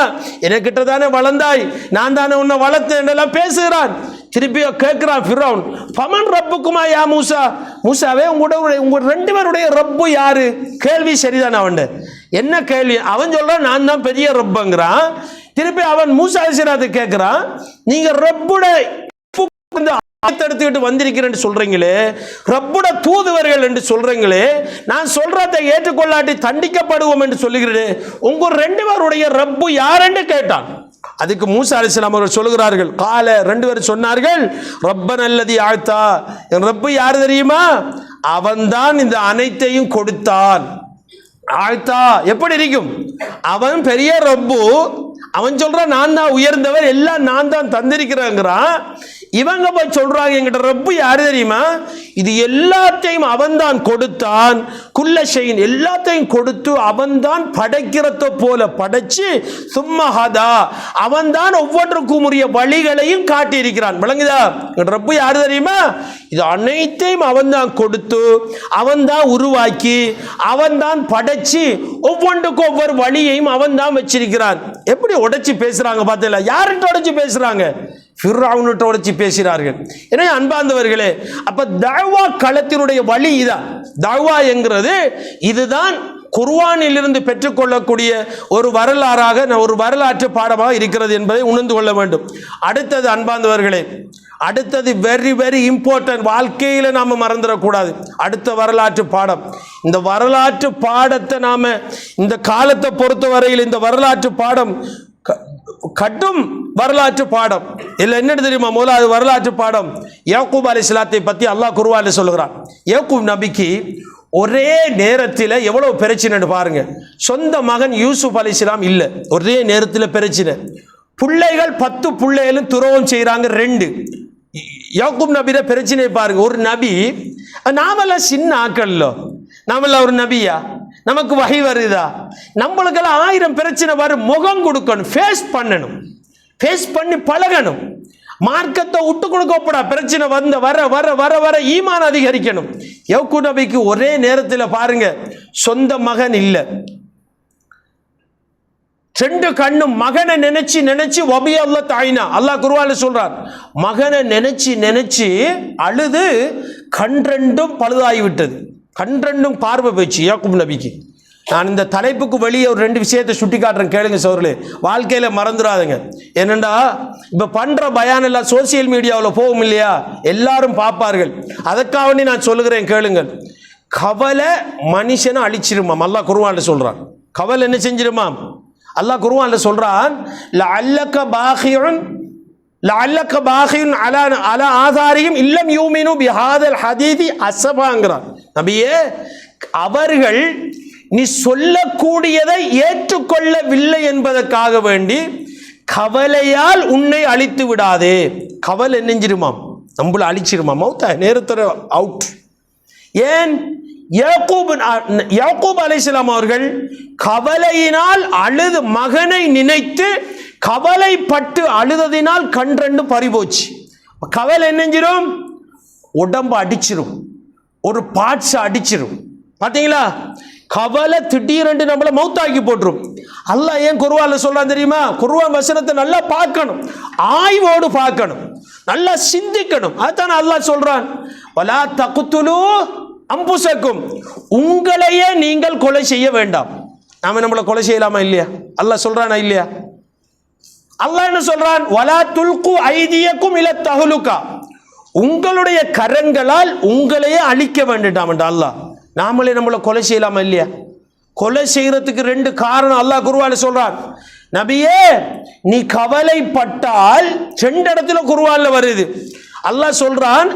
எனக்கிட்ட தானே வளர்ந்தாய், நான் தானே உன்னை வளர்த்தேன் எல்லாம் பேசுகிறான். திருப்பி கேட்கிறான் ஃபிரௌன், ஃபமன் ரப்புக்குமா யா மூசா, மூசாவே உங்க ரெண்டு பேருடைய ரப்பு யாரு? கேள்வி சரிதான். அவன் என்ன கேள்வி? அவன் சொல்றான் நான் தான் பெரிய ரப்புங்கிறான். திருப்பி அவன் மூசா அலைஹிஸ்ஸலாத்தை கேட்கிறான், நீங்க ரப்புட எடுத்துக்கிட்டு வந்திருக்கிறேன்னு சொல்றீங்களே, ரப்புட தூதுவர்கள் என்று சொல்றீங்களே, நான் சொல்றதை ஏற்றுக்கொள்ளாட்டி தண்டிக்கப்படுவோம் என்று சொல்லுகிறேன், உங்க ரெண்டு பேருடைய ரப்பு யாருன்னு கேட்டான். அதுக்கு மூசா அலைஹிஸ்ஸலாம் அவர்கள் சொல்லுகிறார்கள், கால, ரெண்டு பேரும் சொன்னார்கள், ரப்பன் அல்லதி ஆழ்த்தா, என் ரப்பு யாரு தெரியுமா? அவன்தான் இந்த அனைத்தையும் கொடுத்தான். ஆழ்த்தா எப்படி இருக்கும்? அவன் பெரிய ரப்பு, அவன் சொல்றான் நான் தான் உயர்ந்தவர், எல்லாம் நான் தான் தந்திருக்கிறேங்கிறான். இவங்க போய் சொல்றாங்க என்கிட்ட ரப்பு யாரு தெரியுமா, இது எல்லாத்தையும் அவன்தான் கொடுத்தான், குல்ல ஷைன் எல்லாத்தையும் கொடுத்து அவன்தான் படைக்கிறத போல படைச்சு சும்மா ஹதா அவன்தான் ஒவ்வொன்றுக்கும் உரிய வழிகளையும் காட்டியிருக்கிறான். விளங்குதா? ரப்பு யாரு தெரியுமா, இது அனைத்தையும் அவன்தான் கொடுத்து அவன்தான் உருவாக்கி அவன்தான் படைச்சு ஒவ்வொன்றுக்கும் ஒவ்வொரு வழியையும் அவன்தான் வச்சிருக்கிறான். எப்படி உடைச்சு பேசுறாங்க பார்த்தீங்களா? யார்கிட்ட உடைச்சு பேசுறாங்க? ஃபிர்அவுன்கிட்ட உடைச்சு பேசுகிறார்கள். எனவே அன்பார்ந்தவர்களே, அப்ப தஅவா களத்தினுடைய வழி இதான். தஅவா என்கிறது இதுதான் குர்ஆனிலிருந்து பெற்றுக்கொள்ளக்கூடிய ஒரு வரலாறாக, ஒரு வரலாற்று பாடமாக இருக்கிறது என்பதை உணர்ந்து கொள்ள வேண்டும். அடுத்தது அன்பார்ந்தவர்களே, அடுத்தது வெரி வெரி இம்பார்ட்டன்ட், வாழ்க்கையில் நாம் மறந்துடக்கூடாது. அடுத்த வரலாற்று பாடம். இந்த வரலாற்று பாடத்தை நாம் இந்த காலத்தை பொறுத்தவரையில் இந்த வரலாற்று பாடம் கட்டும் வரலாற்று பாடம் இல்லை. என்ன தெரியுமா? முதலாவது வரலாற்று பாடம் யாக்கூப் அலைஹிஸ்ஸலாத்தை பற்றி அல்லாஹ் குர்ஆனில் சொல்லுகிறான். யாக்கூப் நபிக்கு ஒரே நேரத்தில் எவ்வளவு பிரச்சனை பாருங்க. சொந்த மகன் யூசுப் அலைஹிஸ்ஸலாம் இல்லை, ஒரே நேரத்தில் பிரச்சனை. பிள்ளைகள் 10 பிள்ளைகளும் துரோகம் செய்கிறாங்க 2. யாக்கூப் நபியில பிரச்சனை பாருங்க. ஒரு நபி, நாமெல்லாம் சின்ன ஆக்கல்ல, நாமெல்லாம் ஒரு நபியா? நமக்கு வகை வருதா? நம்மளுக்கெல்லாம் 1000 பிரச்சனை வரும். முகம் கொடுக்கணும், ஃபேஸ் பண்ணணும், ஃபேஸ் பண்ணி பழகணும். மார்க்கத்தை விட்டு கொடுக்கப்படா. பிரச்சனை வந்த வர வர வர வர ஈமான் அதிகரிக்கணும். யாக்கூப் நபிக்கு ஒரே நேரத்தில் பாருங்க, சொந்த மகன் இல்லை, 2 கண்ணும் மகனை நினைச்சு நினைச்சு வபி அல்லாஹ் தாயினா, அல்லாஹ் குர்ஆனில் சொல்றார், மகனை நினைச்சு நினைச்சு அழுது கண் 2ம் பழுதாகிவிட்டது. கண் 2ம் பார்வை போயிடுச்சு யாக்கூப் நபிக்கு. நான் இந்த தலைப்புக்கு வெளியே ஒரு 2 விஷயத்தை சுட்டி காட்டுறேன், கேளுங்க சோர்களே, வாழ்க்கையில் மறந்துடாதுங்க. என்னண்டா இப்போ பண்ணுற பயான் எல்லாம் சோசியல் மீடியாவில் போகும் இல்லையா, எல்லாரும் பார்ப்பார்கள். அதற்காக நான் சொல்லுகிறேன், கேளுங்கள். கவலை மனுஷனை அழிச்சிருமாம், அல்லாஹ் குர்ஆனில் சொல்றான். கவலை என்ன செஞ்சிருமாம்? அல்லாஹ் குர்ஆனில் சொல்றான், லஅல்லக பாகியுன் அலா ஆதாரிஹிம் இல்லம் யூமினு பிஹாதல் ஹதீதி அஸபாங்கிறான். நபியே, அவர்கள் நீ சொல்லக்கூடியதை ஏற்றுக்கொள்ளவில்லை என்பதற்காக வேண்டி கவலையால் உன்னை அழித்து விடாதே. கவலை நெஞ்சிருமாம், நம்மள அழிச்சிருமாம், மௌத்த நேரத்தோட அவுட். ஏன்? யாக்கூப் அலைஹிஸ்ஸலாம் அவர்கள் கவலையினால் அழுது, மகனை நினைத்து கவலைப்பட்டு அழுததினால் கண் 2 பறிபோச்சு. கவலை என்னஞ்சிரும்? உடம்பு அடிச்சிரும், ஒரு பார்ட்ஸ் அடிச்சிரும். பார்த்தீங்களா? கவலை திடீரென்று நம்மளை மௌத்தாக்கி போட்டுரும். அல்லாஹ் ஏன் குர்ஆனில் சொல்றான் தெரியுமா? குர்ஆன் வசனத்தை நல்லா பார்க்கணும், ஆய்வோடு பார்க்கணும், நல்லா சிந்திக்கணும். அதுதான் அல்லாஹ் சொல்றான், வலா தக்துலு அம்புசக்கும், உங்களையே நீங்கள் கொலை செய்ய வேண்டாம். நாம நம்மளை கொலை செய்யலாமா இல்லையா? அல்லாஹ் சொல்றானா இல்லையா? அல்லாஹ் என்ன சொல்றான்? வலா துல்கு ஐதியக்கும் இல தஹலுகா, உங்களுடைய கரங்களால் உங்களையே அழிக்க வேண்டாம் என்ற அல்லாஹ். நாமளே நம்மளை கொலை செய்யலாமா இல்லையா? கொலை செய்யறதுக்கு 2 காரணம் அல்லாஹ் குர்ஆனில் சொல்றான். நபியே, நீ கவலைப்பட்டால் 2 இடத்துல குர்ஆனில் வருது. அல்லாஹ் சொல்றான்,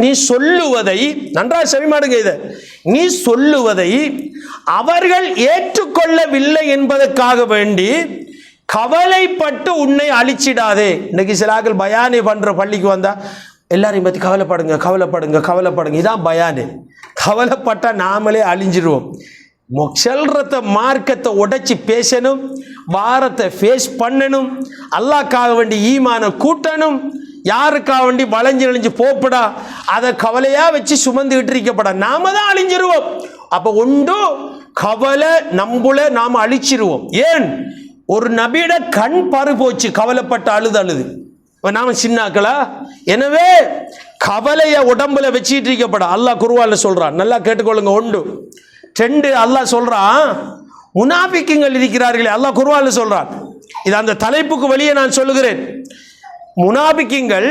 நீ சொல்லுவதை நன்றாக செவிமாடுங்க. இதை நீ சொல்லுவதை அவர்கள் ஏற்றுக்கொள்ளவில்லை என்பதற்காக வேண்டி கவலைப்பட்டு உன்னை அழிச்சிடாதே. இன்னைக்கு சிலாக்கள் பயானி பண்ற பள்ளிக்கு வந்தா எல்லாரையும் பற்றி கவலைப்படுங்க கவலைப்படுங்க கவலைப்படுங்க, இதான் பயானு. கவலைப்பட்டா நாமளே அழிஞ்சிருவோம். சொல்றத மார்க்கத்தை உடைச்சி பேசணும், வாரத்தை ஃபேஸ் பண்ணணும், அல்லாஹ்க்காக வேண்டி ஈமான கூட்டணும், யாருக்காக வேண்டி வளைஞ்சு போப்படா, அதை கவலையா வச்சு சுமந்துகிட்டு இருக்கப்படா, நாம தான் அழிஞ்சிருவோம். அப்ப உண்டு கவலை நம்மள நாம அழிச்சிருவோம். ஏன்? ஒரு நபியிட கண் பரு போச்சு, கவலைப்பட்ட அழுது. நாம சின்னாக்களா? எனவே கவலைய உடம்புல வச்சிட்டு இருக்கப்பட அல்லாஹ் குர்ஆனில் சொல்றான். நல்லா கேட்டுக்கொள்ளுங்க. 1 2 அல்லாஹ் சொல்றான், முனாபிக்குங்கள் இருக்கிறார்களே, அல்லாஹ் குர்ஆனில் சொல்றான். இது அந்த தலைப்புக்கு வெளியே நான் சொல்லுகிறேன். முனாபிக்குங்கள்,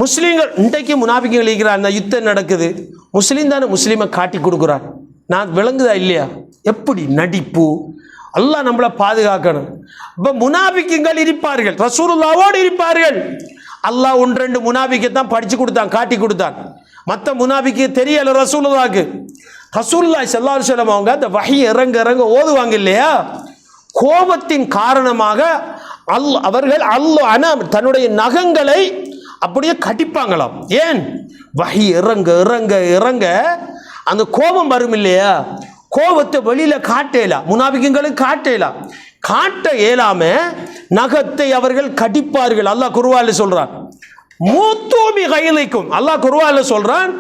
முஸ்லீம்கள், இன்றைக்கு முனாபிக்குங்கள் இருக்கிறார். அந்த யுத்தம் நடக்குது, முஸ்லீம் தானே முஸ்லீமை காட்டி கொடுக்குறான். நான் விளங்குதா இல்லையா? எப்படி நடிப்பு! அல்லாஹ் நம்மளை பாதுகாக்கணும். இப்போ முனாபிக்குங்கள் இருப்பார்கள், ரசூலுல்லாஹ்வோடு இருப்பார்கள். அல்லாஹ் 1-2 முனாபிக்கை தான் படிச்சு கொடுத்தான், காட்டி கொடுத்தான். மற்ற முனாபிக்கு தெரியல ரசூலுல்லாஹ்க்கு. ரசூலுல்லாஹி ஸல்லல்லாஹு அலைஹி வஸல்லம் அவங்க அந்த வஹி இறங்க ஓதுவாங்க இல்லையா, கோபத்தின் காரணமாக அவர்கள் தன்னுடைய நகங்களை அப்படியே கடிப்பாங்களாம். ஏன்? வஹி இறங்க இறங்க இறங்க அந்த கோபம் வரும் இல்லையா, கோபத்தை வெளியில காட்டலாம், முனாபிக்குங்களுக்கு காட்டலாம். காட்ட இயலாம நகத்தை அவர்கள் கடிப்பார்கள். அல்லாஹ் குர்ஆனில் சொல்றான், மூத்தூபி கைலைக்கும். அல்லாஹ் குர்ஆனில் சொல்றான்,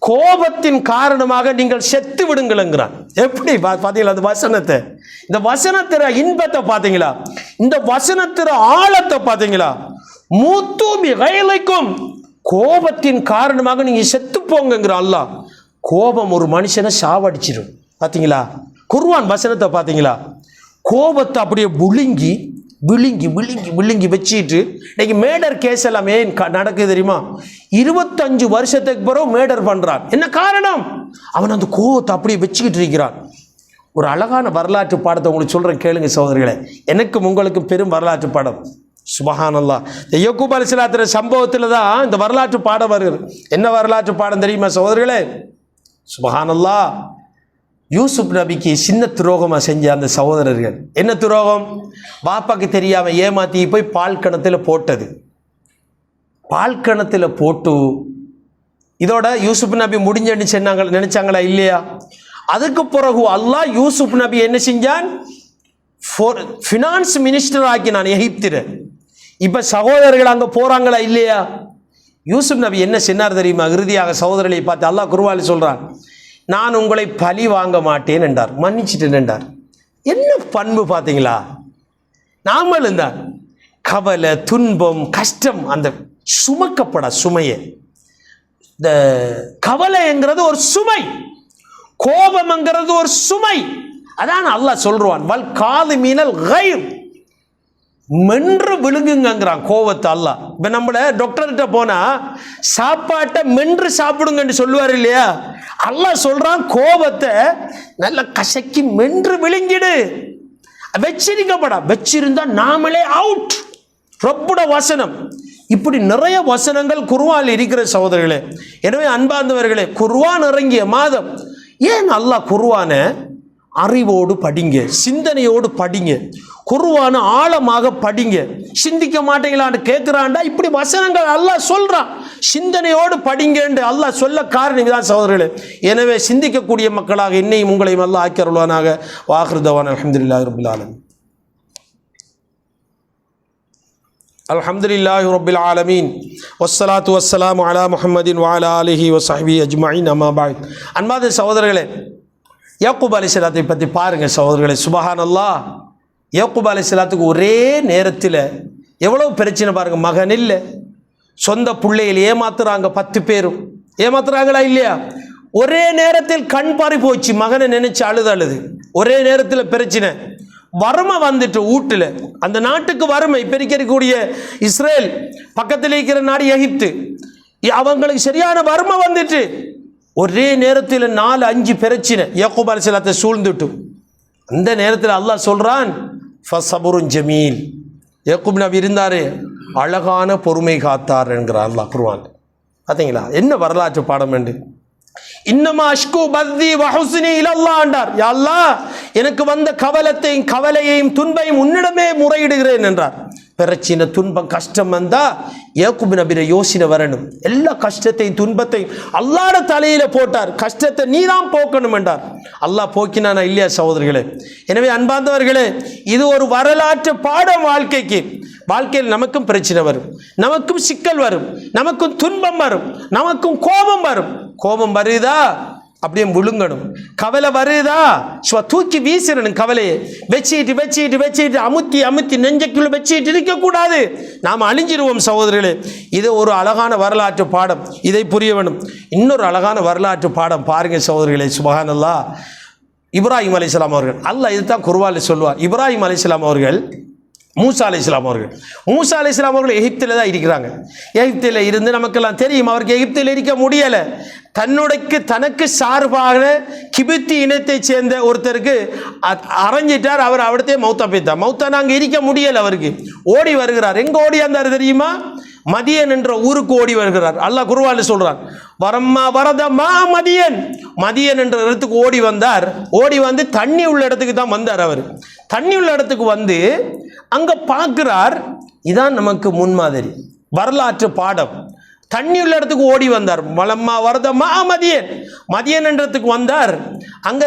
கோபத்தின் காரணமாக நீங்கள் செத்து விடுங்கள்ங்கிறான். எப்படி பார்த்தீங்களா அந்த வசனத்தை? இந்த வசனத்திற இன்பத்தை பார்த்தீங்களா? இந்த வசனத்திற ஆழத்தை பார்த்தீங்களா? மூத்தூபி கைலைக்கும், கோபத்தின் காரணமாக நீங்க செத்து போங்கிற அல்லாஹ். கோபம் ஒரு மனுஷனை சாவடிச்சிடும். பார்த்தீங்களா குர்ஆன் வசனத்தை? பார்த்தீங்களா? கோபத்தை அப்படியே விழுங்கி விழுங்கி விழுங்கி விழுங்கி வச்சுட்டு இன்னைக்கு மேடர் கேஸ் எல்லாம் ஏன் நடக்குது தெரியுமா? 25 வருஷத்துக்கு பிறகு மேடர் பண்றான். என்ன காரணம்? அவன் அந்த கோபத்தை அப்படியே வச்சுக்கிட்டு இருக்கிறான். ஒரு அழகான வரலாற்று பாடத்தை உங்களுக்கு சொல்றேன், கேளுங்க சகோதரர்களே. எனக்கும் உங்களுக்கும் பெரும் வரலாற்று பாடம். சுபஹானல்லாஹ். யக்கூப் அலைஹிஸ்ஸலாத்துடைய சம்பவத்தில் தான் இந்த வரலாற்று பாடம் வருகிறது. என்ன வரலாற்று பாடம் தெரியுமா சகோதரர்களே? சுபஹானல்லாஹ். யூசுப் நபிக்கு சின்ன துரோகமாக செஞ்ச அந்த சகோதரர்கள். என்ன துரோகம்? பாப்பாக்கு தெரியாம ஏமாத்தி போய் பால் கிணத்துல போட்டது. பால் கிணத்துல போட்டு இதோட யூசுப் நபி முடிஞ்சு நினைச்சாங்களா? இல்லையா? அதுக்கு பிறகு அல்லாஹ் யூசுப் நபி என்ன செஞ்சான்? ஃபினான்ஸ் மினிஸ்டர் ஆக்கினான் எகிப்தில். இப்ப சகோதரர்கள் அங்க போறாங்களா? இல்லையா? யூசுப் நபி என்ன சொன்னார் தெரியுமா? இறுதியாக சகோதரர்களை பார்த்து அல்லாஹ் குர்ஆனில் சொல்றான், நான் உங்களை பழி வாங்க மாட்டேன் என்றார், மன்னிச்சிட்டேன் என்றார். என்ன பண்பு பார்த்தீங்களா? நாமல் இருந்தார் கவலை, துன்பம், கஷ்டம், அந்த சுமக்கப்பட சுமையை. இந்த கவலைங்கிறது ஒரு சுமை, கோபம்ங்கிறது ஒரு சுமை. அதான் அல்லாஹ் சொல்றான், வல் காலிமீனல் கைர், மென்று விழுங்குங்கிறான் கோபத்தை அல்லாஹ். இப்போ நம்மள டாக்டர்கிட்ட போனா சாப்பாட்டை மென்று சாப்பிடுங்கன்னு சொல்லுவார் இல்லையா? அல்லாஹ் சொல்றான் கோபத்தை நல்ல கசக்கி மென்று விழுங்கிடு. வச்சிருந்தா நாமளே அவுட். ரப்புட வசனம். இப்படி நிறைய வசனங்கள் குர்ஆனில் இருக்கிற சகோதரர்களே. எனவே அன்பார்ந்தவர்களே, குர்ஆன் இறங்கிய மாதம். ஏன் அல்லாஹ் குர்ஆனை அறிவோடு படிங்க, சிந்தனையோடு படிங்க, குர்ஆனை ஆழமாக படிங்க. சிந்திக்க மாட்டீங்களான்னு கேட்கிறான்டா, இப்படி வசனங்கள் அல்லாஹ் சொல்றான், சிந்தனையோடு படிங்கன்னு அல்லாஹ் சொல்ல காரணம் இதுதான் சகோதரர்களே. எனவே சிந்திக்கக்கூடிய மக்களாக என்னையும் உங்களையும் அல்லாஹ் ஆக்கி அருள்வானாக. வாஹிரு தவானா அல்ஹம்துலில்லாஹி ரப்பில் ஆலமீன். அல்ஹம்துலில்லாஹி ரப்பில் ஆலமீன். வஸ்ஸலாத்து வஸ்ஸலாமு அலா முஹம்மதின் வ அலா ஆலிஹி வ ஸஹ்பிஹி அஜ்மஈன். அம்மா பஅத். அன்பார்ந்த சகோதரர்களே, யாக்கூப் அலைஹிஸ்ஸலாத்தை பற்றி பாருங்க சகோதரர்களே. சுபஹானல்லாஹ். யாக்கூப் அலைஹிஸ்ஸலாத்துக்கு ஒரே நேரத்தில் எவ்வளவு பிரச்சனை பாருங்க. மகன் இல்லை, சொந்த பிள்ளைகள் ஏமாத்துறாங்க, 10 பேரும் ஏமாத்துறாங்களா இல்லையா? ஒரே நேரத்தில் கண் பாரி போச்சு, மகனை நினைச்சு அழுது. ஒரே நேரத்தில் பிரச்சனை, வறுமை வந்துட்டு வீட்டில். அந்த நாட்டுக்கு வறுமை. இப்போ இருக்கக்கூடிய இஸ்ரேல், பக்கத்தில் இருக்கிற நாடு எகிப்து, அவங்களுக்கு சரியான வறுமை வந்துட்டு ஒரே நேரத்தில் 4-5 பிரச்சனை யாக்கூப் அலைஹிஸ்ஸலாத்தை சூழ்ந்துட்டு. அந்த நேரத்தில் அல்லாஹ் சொல்றான், ஃபஸபுருன் ஜமீல். யாக்கூப் நபி இருந்தாரு, அழகான பொறுமை காத்தார் என்கிறார் அல்லாஹ் குர்ஆன். பார்த்தீங்களா என்ன வரலாற்று பாடம் என்று? இன்னமா அஷ்கு பத்தி வஹுஸ்னி இலல்லாஹ் என்றார். யா அல்லாஹ், எனக்கு வந்த கவலையையும் துன்பையும் உன்னிடமே முறையிடுகிறேன் என்றார். பிரச்சனை, துன்பம், கஷ்டம் வந்தா யாக்கூப் நபியை யோசனை வரணும். எல்லா கஷ்டத்தையும் துன்பத்தையும் அல்லாஹ்ட தலையில போட்டார். கஷ்டத்தை நீதான் போக்கணும் என்றார். அல்லாஹ் போக்கினானா இல்லையா சகோதரர்களே? எனவே அன்பார்ந்தவர்களே, இது ஒரு வரலாற்று பாடம். வாழ்க்கையில் நமக்கும் பிரச்சனை வரும், நமக்கும் சிக்கல் வரும், நமக்கும் துன்பம் வரும், நமக்கும் கோபம் வரும். கோபம் வருதா அப்படியே விழுங்கணும். கவலை வருதா தூக்கி வீசிடணும். கவலையை வச்சுட்டு அமுத்தி நெஞ்சக்குள்ள வச்சுட்டு இருக்கக்கூடாது. நாம் அழிஞ்சிருவோம் சகோதரர்களே. இது ஒரு அழகான வரலாற்று பாடம், இதை புரிய வேணும். இன்னொரு அழகான வரலாற்று பாடம் பாருங்க சகோதரர்களே. சுப்ஹானல்லாஹ். இப்ராஹிம் அலைஹிஸ்ஸலாம் அவர்கள், அல்லாஹ் இதுதான் குர்ஆனில் சொல்லுவார். இப்ராஹிம் அலைஹிஸ்ஸலாம் அவர்கள், மூசா அலைஹிஸ்ஸலாம் அவர்கள் எகிப்தில் தான் இருக்கிறாங்க. எகிப்தில் இருந்து நமக்கெல்லாம் தெரியும், அவருக்கு எகிப்தில் இருக்க முடியலை. தனக்கு சார்பாக கிபித்தி இனத்தை சேர்ந்த ஒருத்தருக்கு அரைஞ்சிட்டார். அவர் அவிடத்தே மௌத்தா போய்த்தார். மௌத்தான அங்கே இருக்க முடியலை. அவருக்கு ஓடி வருகிறார். எங்கே ஓடி வந்தார் தெரியுமா? மதியன் என்ற ஊருக்கு ஓடி வருகிறார். அல்லாஹ் குர்ஆனில் சொல்றான், மதியன் என்ற இடத்துக்கு ஓடி வந்தார். ஓடி வந்து தண்ணி உள்ள இடத்துக்கு தான் வந்தார். அவர் தண்ணி உள்ள இடத்துக்கு வந்து அங்க பார்க்கிறார், இதான் நமக்கு முன்மாதிரி வரலாற்று பாடம். தண்ணி உள்ள இடத்துக்கு ஓடி வந்தார். மலம்மா வரதமா மதியன் என்றதுக்கு வந்தார். அங்க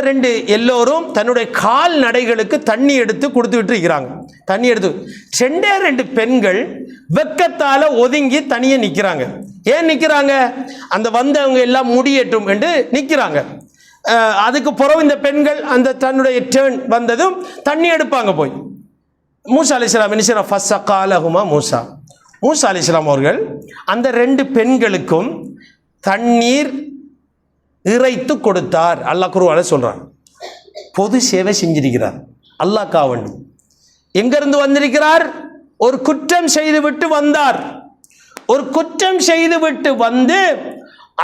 எல்லோரும் தன்னுடைய கால் நடைகளுக்கு தண்ணி எடுத்து கொடுத்துட்டு இருக்கிறாங்க. தண்ணி எடுத்து ரெண்டு பெண்கள் வெக்கத்தால ஒதுங்கி தனியே நிற்கிறாங்க. ஏன் நிற்கிறாங்க? அந்த வந்தவங்க எல்லாம் முடியட்டும் என்று நிற்கிறாங்க. அதுக்கு பிறகு இந்த பெண்கள் அந்த தன்னுடைய டேர்ன் வந்ததும் தண்ணி எடுப்பாங்க. போய் மூசா அலைஹிஸ்ஸலாம் என்ன செய்றாங்க? ஃபஸகாலஹுமா மூசா. மூசா அலைஹிஸ்ஸலாம் அவர்கள் அந்த 2 பெண்களுக்கும் தண்ணீர் இறைத்து கொடுத்தார். அல்லாஹ் குர்ஆன்ல சொல்றான். பொது சேவை செஞ்சிருக்கிறார் அல்லாஹ்க்காக வேண்டி. எங்கிருந்து வந்திருக்கிறார்? ஒரு குற்றம் செய்துவிட்டு வந்தார். ஒரு குற்றம் செய்துவிட்டு வந்து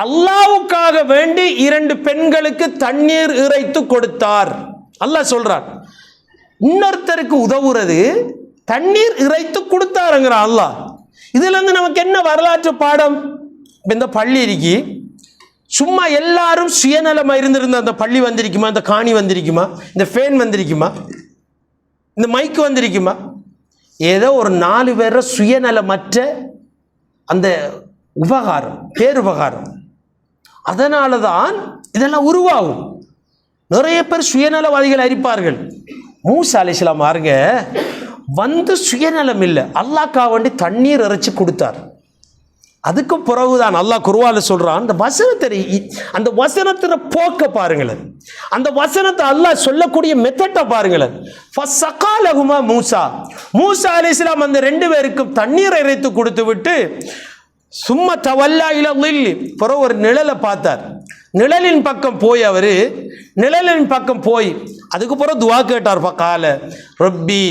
அல்லாஹ்வுக்காக வேண்டி 2 பெண்களுக்கு தண்ணீர் இறைத்து கொடுத்தார். அல்லாஹ் சொல்றான். இன்னொருத்தருக்கு உதவுறது தண்ணீர் இறைத்து கொடுத்தாருங்கிற அல்லாஹ். இதுல இருந்து நமக்கு என்ன வரலாற்று பாடம்? இந்த பள்ளி இருக்கி சும்மா எல்லாரும் சுயநலமா இருந்திருந்த அந்த பள்ளி வந்திருக்குமா? இந்த காணி வந்திருக்குமா? இந்த ஃபேன் வந்திருக்குமா? இந்த மைக்கு வந்திருக்குமா? ஏதோ ஒரு 4 பேர சுயநலமற்ற அந்த உபகாரம், பேருபகாரம். அதனால தான் இதெல்லாம் உருவாகும். நிறைய பேர் சுயநலவாதிகள் அரிப்பார்கள். மூசா அலைஹிஸ்ஸலாம் பாருங்க, வந்து சுயநலம் இல்லை, அல்லாஹ்க்காக வேண்டி தண்ணீர் இறைச்சி கொடுத்தார். அதுக்கு பிறகுதான் அல்லாஹ் குர்ஆன்ல சொல்றான். அந்த வசனத்தை, அந்த வசனத்தின போக்க பாருங்களேன், அந்த வசனத்தை அல்லாஹ் சொல்லக்கூடிய மெத்தட்டை பாருங்களேன். ஃபஸகாலஹுமா மூசா. மூசா அலைஹிஸ்ஸலாம் அந்த 2 பேருக்கும் தண்ணீரை இறைத்து கொடுத்து விட்டு சும்மா தவல்லா இலா லில்லி, பிறகு ஒரு நிழலை பார்த்தார். நிழலின் பக்கம் போய் நிழலின் பக்கம் போய் அதுக்கு பிறகு துவா கேட்டார். ஃபகால ரப்பி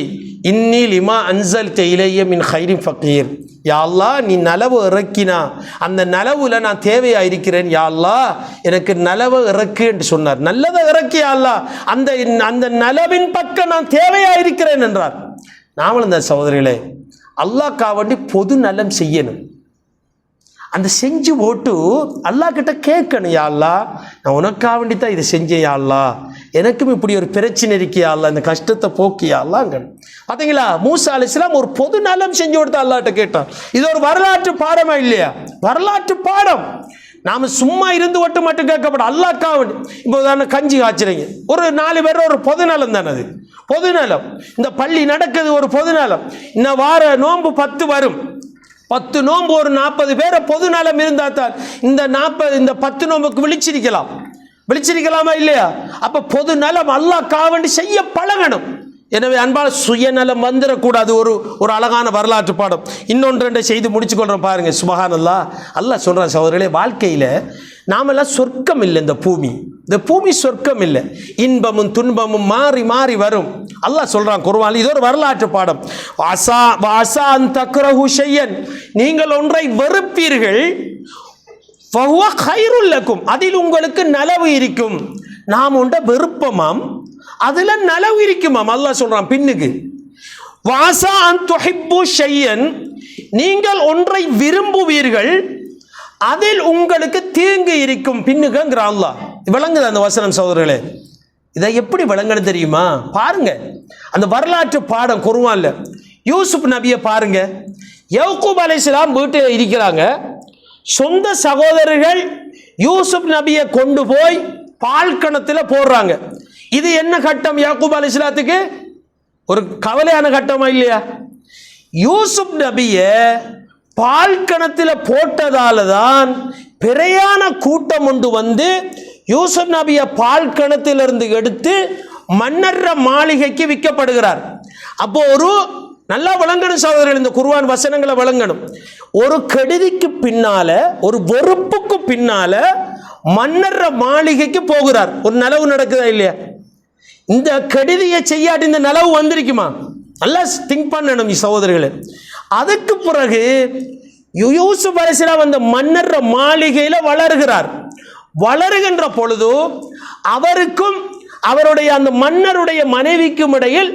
இன்னி லிமா அன்ஸல்த இலைய மின் கைரின் ஃபகீர். யா அல்லாஹ், நீ நலவு இறக்கினா அந்த நலவுல நான் தேவையா இருக்கிறேன். யா அல்லாஹ், எனக்கு நலவை இறக்கு என்று சொன்னார். நல்லதை இறக்கி யா அல்லாஹ், அந்த நலவின் பக்கம் நான் தேவையா இருக்கிறேன் என்றார். நாமளும் இந்த சகோதரிகளே அல்லாஹ்க்காக வேண்டி பொது நலம் செய்யணும். அந்த செஞ்சு ஓட்டு அல்லாஹ் கிட்ட கேட்கணும். யா அல்லாஹ், நான் உனக்காக வேண்டி தான் இதை செஞ்சேன். யா அல்லாஹ், எனக்கும் இப்படி ஒரு பிரச்சனை இருக்கியா அல்லாஹ், இந்த கஷ்டத்தை போக்கியா அல்லாஹ். பார்த்தீங்களா, மூசா அலைஹிஸ்ஸலாம் ஒரு பொது நலம் செஞ்சு கொடுத்து அல்லாஹ்ட்ட கேட்டான். இது ஒரு வரலாற்று பாடமா இல்லையா? வரலாற்று பாடம். நாம சும்மா இருந்து ஒட்டு மட்டும் கேட்கப்படும். அல்லாஹ்க்காக வேண்டி இப்போ உதாரணம் கஞ்சி காய்ச்சுறீங்க, ஒரு 4 பேர் ஒரு பொது நலம் தானே. அது பொது நலம். இந்த பள்ளி நடக்குது ஒரு பொது நலம். இன்னும் வார நோன்பு 10 வரும். 10 நோன்பு ஒரு 40 பேரை பொது நலம் இருந்தா தான் இந்த 10 நோன்புக்கு விழிச்சிருக்கலாமா இல்லையா? அப்ப பொது நலம் அல்லாஹ்க்காக வேண்டி செய்ய பழகணும். எனவே அன்பால் சுயநலம் வந்துடக்கூடாது. ஒரு அழகான வரலாற்று பாடம். இன்னொன்று 2 செய்து முடிச்சு கொள்றோம் பாருங்க. சுபஹானல்லாஹ். அல்லாஹ் சொல்றான், சகோதரர்களே, வாழ்க்கையில நாமெல்லாம் சொர்க்கம் இல்லை. இந்த பூமி சொர்க்கம் இல்லை. இன்பமும் துன்பமும் மாறி மாறி வரும். அல்லாஹ் சொல்றான் குர்ஆனில். இது ஒரு வரலாற்று பாடம். வாசா அன் தக்ரஹு ஷையன், நீங்கள் ஒன்றை வெறுப்பீர்கள், ஃபஹுவ கைருல் லக்கும், அதில் உங்களுக்கு நலவு இருக்கும். நாம் ஒன்றை வெறுப்பமாம், அதுல நலவு இருக்குமாம். அல்லாஹ் சொல்றான் பின்னுக்கு. வாசா அன் துஹிப்பு ஷையன், நீங்கள் ஒன்றை விரும்புவீர்கள், அதில் உங்களுக்கு தீங்கு இருக்கும் பின்னுக்குங்கிற அல்லாஹ். விளங்குது அந்த வசனம் சகோதரர்களே? இதை எப்படி விளங்கணும் தெரியுமா? பாருங்க அந்த வரலாற்று பாடம் குர்ஆன்ல. யூசுப் நபியை பாருங்க. யாக்கூப் அலைஹிஸ்ஸலாம் வீட்டில் இருக்கிறாங்க. சொந்த சகோதரர்கள் யூசுப் நபியை கொண்டு போய் பால் கிணத்துல போடுறாங்க. இது என்ன கட்டம்? யாக்கூப் அலைஹிஸ்ஸலாத்துக்கு ஒரு கவலையான கட்டமா இல்லையா? யூசுப் நபியை பால் கிணத்துல போட்டதால தான் பிரயாண கூட்டம் ஒன்று வந்து யூசுப் நபியை பால் கிணத்திலிருந்து எடுத்து மன்னர் மாளிகைக்கு விற்கப்படுகிறார். அப்போ ஒரு நல்லா விளங்கணும் சகோதரர்கள், இந்த குர்ஆன் வசனங்களை விளங்கணும். ஒரு கெடுதிக்கு பின்னால, ஒரு வெறுப்புக்கு பின்னால மன்னர் மாளிகைக்கு போகிறார். ஒரு நலவு நடக்குதா இல்லையா? இந்த கெடுதியை செய்யாட்டி இந்த நலவு வந்திருக்குமா? நல்லா திங்க் பண்ணணும் சகோதரர்களே. அதுக்கு பிறகு யூசுப் அலைஹிஸ்ஸலாம் அந்த மன்னர் மாளிகையில வளருகின்ற பொழுது அவருக்கும் அவருடைய அந்த மன்னருடைய மனைவிக்கும் இடையில்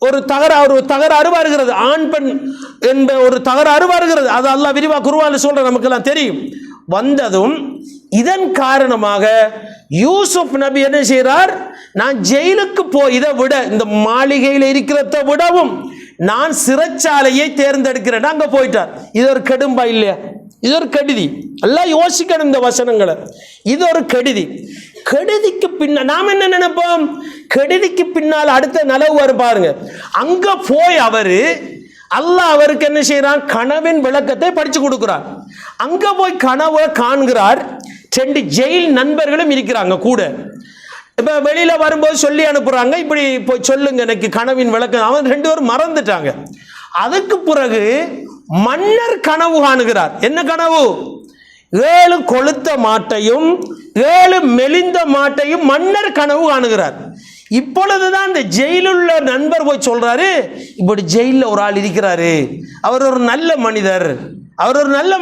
ஒரு தகராறு வருகிறது. ஆண் பெண் என்ற ஒரு தகராறு வருகிறது. அது அல்லாஹ் விரிவா குர்ஆன்ல சொல்ற, நமக்கெல்லாம் தெரியும். வந்ததும் இதன் காரணமாக யூசுப் நபி என்ன செய்கிறார், நான் ஜெயிலுக்கு இதை விட இந்த மாளிகையில் இருக்கிறத விடவும் நான் சிறைச்சாலையை தேர்ந்தெடுக்கிறேன் அங்க போயிட்டார். இது ஒரு கெடும்பா இல்லையா? இது ஒரு கெடுதி. எல்லாம் யோசிக்கணும் இந்த வசனங்களை. இது ஒரு கெடுதி. கெடுதிக்கு பின்னால் நாம் என்ன நினைப்போம், கெடுதிக்கு பின்னால் அடுத்த நலவு வரும் பாருங்க. அங்க போய் அல்லாஹ் அவருக்கு என்ன செய்யறான், கனவின் விளக்கத்தை படிச்சு கொடுக்கிறார். அங்க போய் கனவை காண்கிறார். 2 ஜெயில் நண்பர்களும் இருக்கிறாங்க கூட. இப்ப வெளியில வரும்போது சொல்லி அனுப்புறாங்க, இப்படி போய் சொல்லுங்க எனக்கு கனவின் விளக்கம். அவன் 2 பேரும் மறந்துட்டாங்க. அதுக்கு பிறகு மன்னர் கனவு காணுகிறார். என்ன கனவு? 7 கொளுத்த மாட்டையும் 7 மெலிந்த மாட்டையும் மன்னர் கனவு காணுகிறார். இப்பொழுதுதான் இந்த ஜெயிலுள்ள நண்பர் போய் சொல்றாரு, இப்படி ஜெயிலில் ஒரு ஆள் இருக்கிறாரு, அவர் ஒரு நல்ல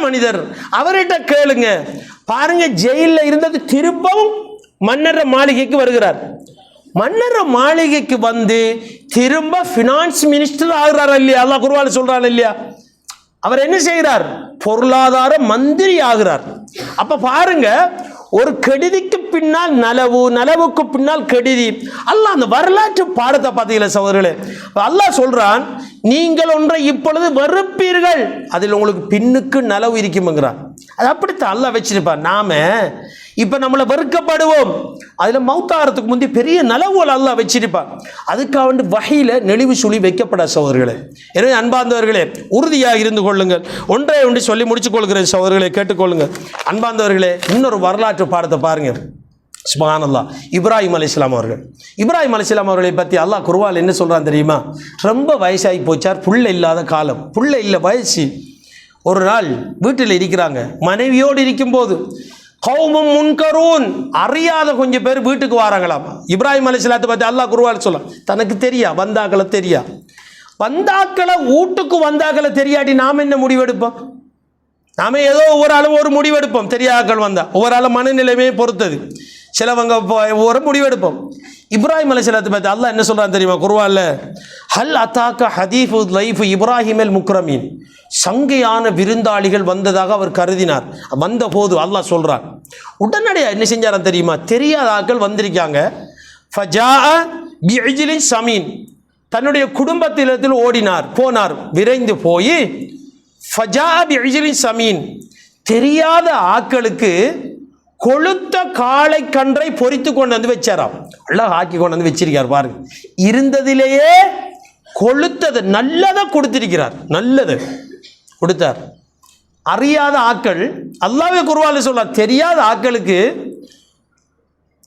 மனிதர், அவர்கிட்ட கேளுங்க. பாருங்க, ஜெயிலில் இருந்தது திரும்பவும் மன்னர் மாளிகைக்கு வருகிறார். மன்னர் மாளிகைக்கு வந்து திரும்ப பினான்ஸ் மினிஸ்டர் ஆகிறார் இல்லையா? அல்லாஹ் குர்ஆன்ல சொல்றான் இல்லையா? அவர் என்ன செய்கிறார், பொருளாதார மந்திரி ஆகிறார். அப்ப பாருங்க, ஒரு கெடுதிக்கு பின்னால் நலவு, நலவுக்கு பின்னால் கெடுதி. அல்லாஹ் அந்த வரலாற்று பாடத்தை பார்த்தீங்களா சகோதரர்களே? அல்லாஹ் சொல்றான், நீங்கள் ஒன்றை இப்பொழுது வெறுப்பீர்கள், அதில் உங்களுக்கு பின்னுக்கு நலவு இருக்கும்ங்கிறான். அது அப்படித்தான் அல்லாஹ் வச்சிருப்பார். நாம இப்ப நம்மளை வெறுக்கப்படுவோம், அதுல மௌத்தாரத்துக்கு முந்தைய பெரிய நலவுகள் அல்லாஹ் வச்சிருப்பார். அதுக்காக வந்து வகையில நெளிவு சுழி வைக்கப்பட சகோதரர்களே. எனவே அன்பார்ந்தவர்களே, உறுதியாக இருந்து கொள்ளுங்கள். ஒன்றை சொல்லி முடிச்சுக் கொள்கிறேன் சகோதரர்களை, கேட்டுக்கொள்ளுங்கள். அன்பார்ந்தவர்களே, இன்னொரு வரலாற்று பாடத்தை பாருங்க. சுப்ஹானல்லாஹ். இப்ராஹிம் அலைஹிஸ்ஸலாம் அவர்களை பற்றி அல்லாஹ் குர்ஆன்ல என்ன சொல்றான் தெரியுமா? ரொம்ப வயசாகி போச்சார், புள்ள இல்லாத காலம், புள்ள இல்லை, வயசு. ஒரு நாள் வீட்டில் இருக்கிறாங்க, மனைவியோடு இருக்கும்போது கௌமும் முன்கரூன், அறியாத கொஞ்சம் பேர் வீட்டுக்கு வராங்களாம். இப்ராஹிம் அலைஹிஸ்ஸலாத்தை பற்றி அல்லாஹ் குர்ஆன்ல சொல்லலாம், தனக்கு தெரியா வந்தாக்களை தெரியா, வந்தாக்களை வீட்டுக்கு வந்தாக்களை தெரியாட்டி நாம் என்ன முடிவெடுப்போம்? நாம ஏதோ ஒவ்வொரு ஆளும் ஒரு முடிவெடுப்போம். தெரியாக்கள் வந்தா ஒவ்வொரு ஆளும் மனநிலைமையை பொறுத்தது, சிலவங்க ஒரு முடிவெடுப்போம். இப்ராஹிம் அலைஹிஸ்ஸலாத்தை பற்றி அல்லாஹ் என்ன சொல்றான் தெரியுமா குர்ஆன்ல? ஹல் அதாக்க ஹதீஃபு லைஃப் இப்ராஹிமல் முக்ரமீன், சங்கையான விருந்தாளிகள் வந்ததாக அவர் கருதினார். வந்த போது அல்லாஹ் சொல்றான், உடனடியாக என்ன செஞ்சாராம் தெரியுமா? தெரியாத ஆட்கள் வந்திருக்காங்க. ஃபஜாஅ பிஇஜ்லின் சமீன், தன்னுடைய குடும்பத்தினத்தில் போனார், விரைந்து போய் ஃபஜாஅ பிஇஜ்லின் சமீன், தெரியாத ஆட்களுக்கு கொளுத்த காளை கன்றை பொறித்து கொண்டு வந்து வச்சாராம். அல்லாஹ் ஆக்கி கொண்டு வந்து வச்சிருக்கார் பாருங்க. இருந்ததிலேயே கொளுத்தது நல்லதை கொடுத்திருக்கிறார், நல்லது கொடுத்தார். அறியாத ஆட்கள், அல்லாஹ்வே குர்ஆன்ல சொல்றார், தெரியாத ஆட்களுக்கு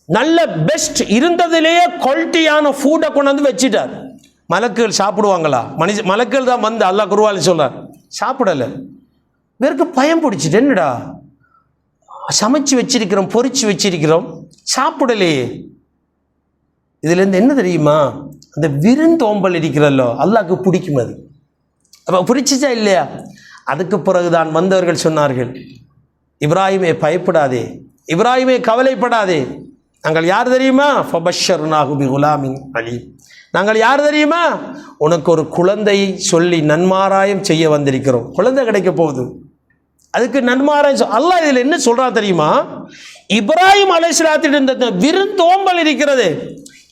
நல்ல பெஸ்ட் இருந்ததிலேயே குவாலிட்டியான ஃபுட்டை கொண்டு வந்து வச்சிட்டார். மலக்குகள் சாப்பிடுவாங்களா? மலக்குகள் தான் வந்து அல்லாஹ் குர்ஆன்ல சொல்றார், சாப்பிடலை. வேறுக்கு பயம் பிடிச்சிட்டு, என்னடா சமைச்சு வச்சிருக்கிறோம், பொறிச்சு வச்சிருக்கிறோம், சாப்பிடலையே. இதுலேருந்து என்ன தெரியுமா? அந்த விருந்தோம்பல் இருக்கிறல்லோ, அல்லாஹ்க்கு பிடிக்கும். அது அப்போ பிடிச்சிச்சா இல்லையா? அதுக்கு பிறகுதான் வந்தவர்கள் சொன்னார்கள், இப்ராஹிமே பயப்படாதே, இப்ராஹிமே கவலைப்படாதே, நாங்கள் யார் தெரியுமா? ஃபபஷ்ஷர்னாஹு பிகுலாமின் அலீம், நாங்கள் யார் தெரியுமா? உனக்கு ஒரு குழந்தையை சொல்லி நன்மாராயம் செய்ய வந்திருக்கிறோம், குழந்தை கிடைக்க போகுது, அதுக்கு நன்மாராயம். அல்லாஹ் இதில் என்ன சொல்றான் தெரியுமா? இப்ராஹிம் அலைஹிஸ்ஸலாத்தின் இந்த விருந்தோம்பல் இருக்கிறது,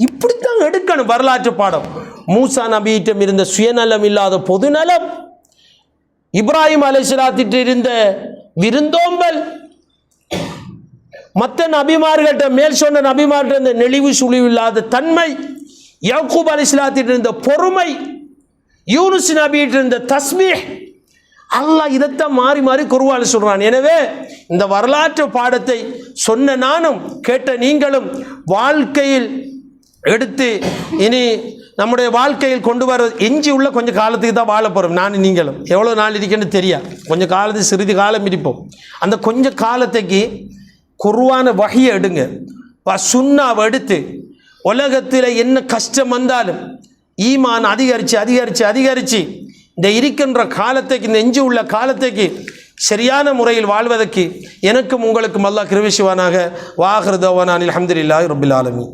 இப்படித்தான் எடுக்கணும் வரலாற்று பாடம். மூசா நபியிடம் இருந்த சுயநலம் இல்லாத பொதுநலம், இப்ராஹிம் அலைஹிஸ்ஸலாத்திட்ட இருந்த விருந்தோம்பல், மற்ற நபிமார்கிட்ட மேல் சொன்ன நபிமார்கிட்ட இருந்த நெளிவு சுழிவு இல்லாத தன்மை, யாக்கூப் அலைஹிஸ்ஸலாத்திட்ட இருந்த பொறுமை, யூனுஸ் நபியிட்ட இருந்த தஸ்பீஹ், அல்லாஹ் இதைத்தான் மாறி மாறி குர்ஆன்ல சொல்றான். எனவே இந்த வரலாற்று பாடத்தை சொன்ன நானும் கேட்ட நீங்களும் வாழ்க்கையில் எடுத்து இனி நம்முடைய வாழ்க்கையில் கொண்டு வர எஞ்சி உள்ள கொஞ்சம் காலத்துக்கு தான் வாழ போகிறோம். நானும் நீங்களும் எவ்வளோ நாள் இருக்குன்னு தெரியாது, கொஞ்சம் காலத்துக்கு சிறிது காலம் இருப்போம். அந்த கொஞ்ச காலத்துக்கு குர்ஆன வஹியை எடுங்க, சுன்னாவை எடுத்து உலகத்தில் என்ன கஷ்டம் வந்தாலும் ஈமான் அதிகரித்து அதிகரித்து அதிகரித்து இந்த இருக்கின்ற காலத்துக்கு, இந்த எஞ்சி உள்ள காலத்துக்கு சரியான முறையில் வாழ்வதற்கு எனக்கும் உங்களுக்கும் அல்லாஹ் கிருபை செய்வானாக. வாஹிரு தஅவானா அல்ஹம்துலில்லாஹி ரப்பில் ஆலமீன்.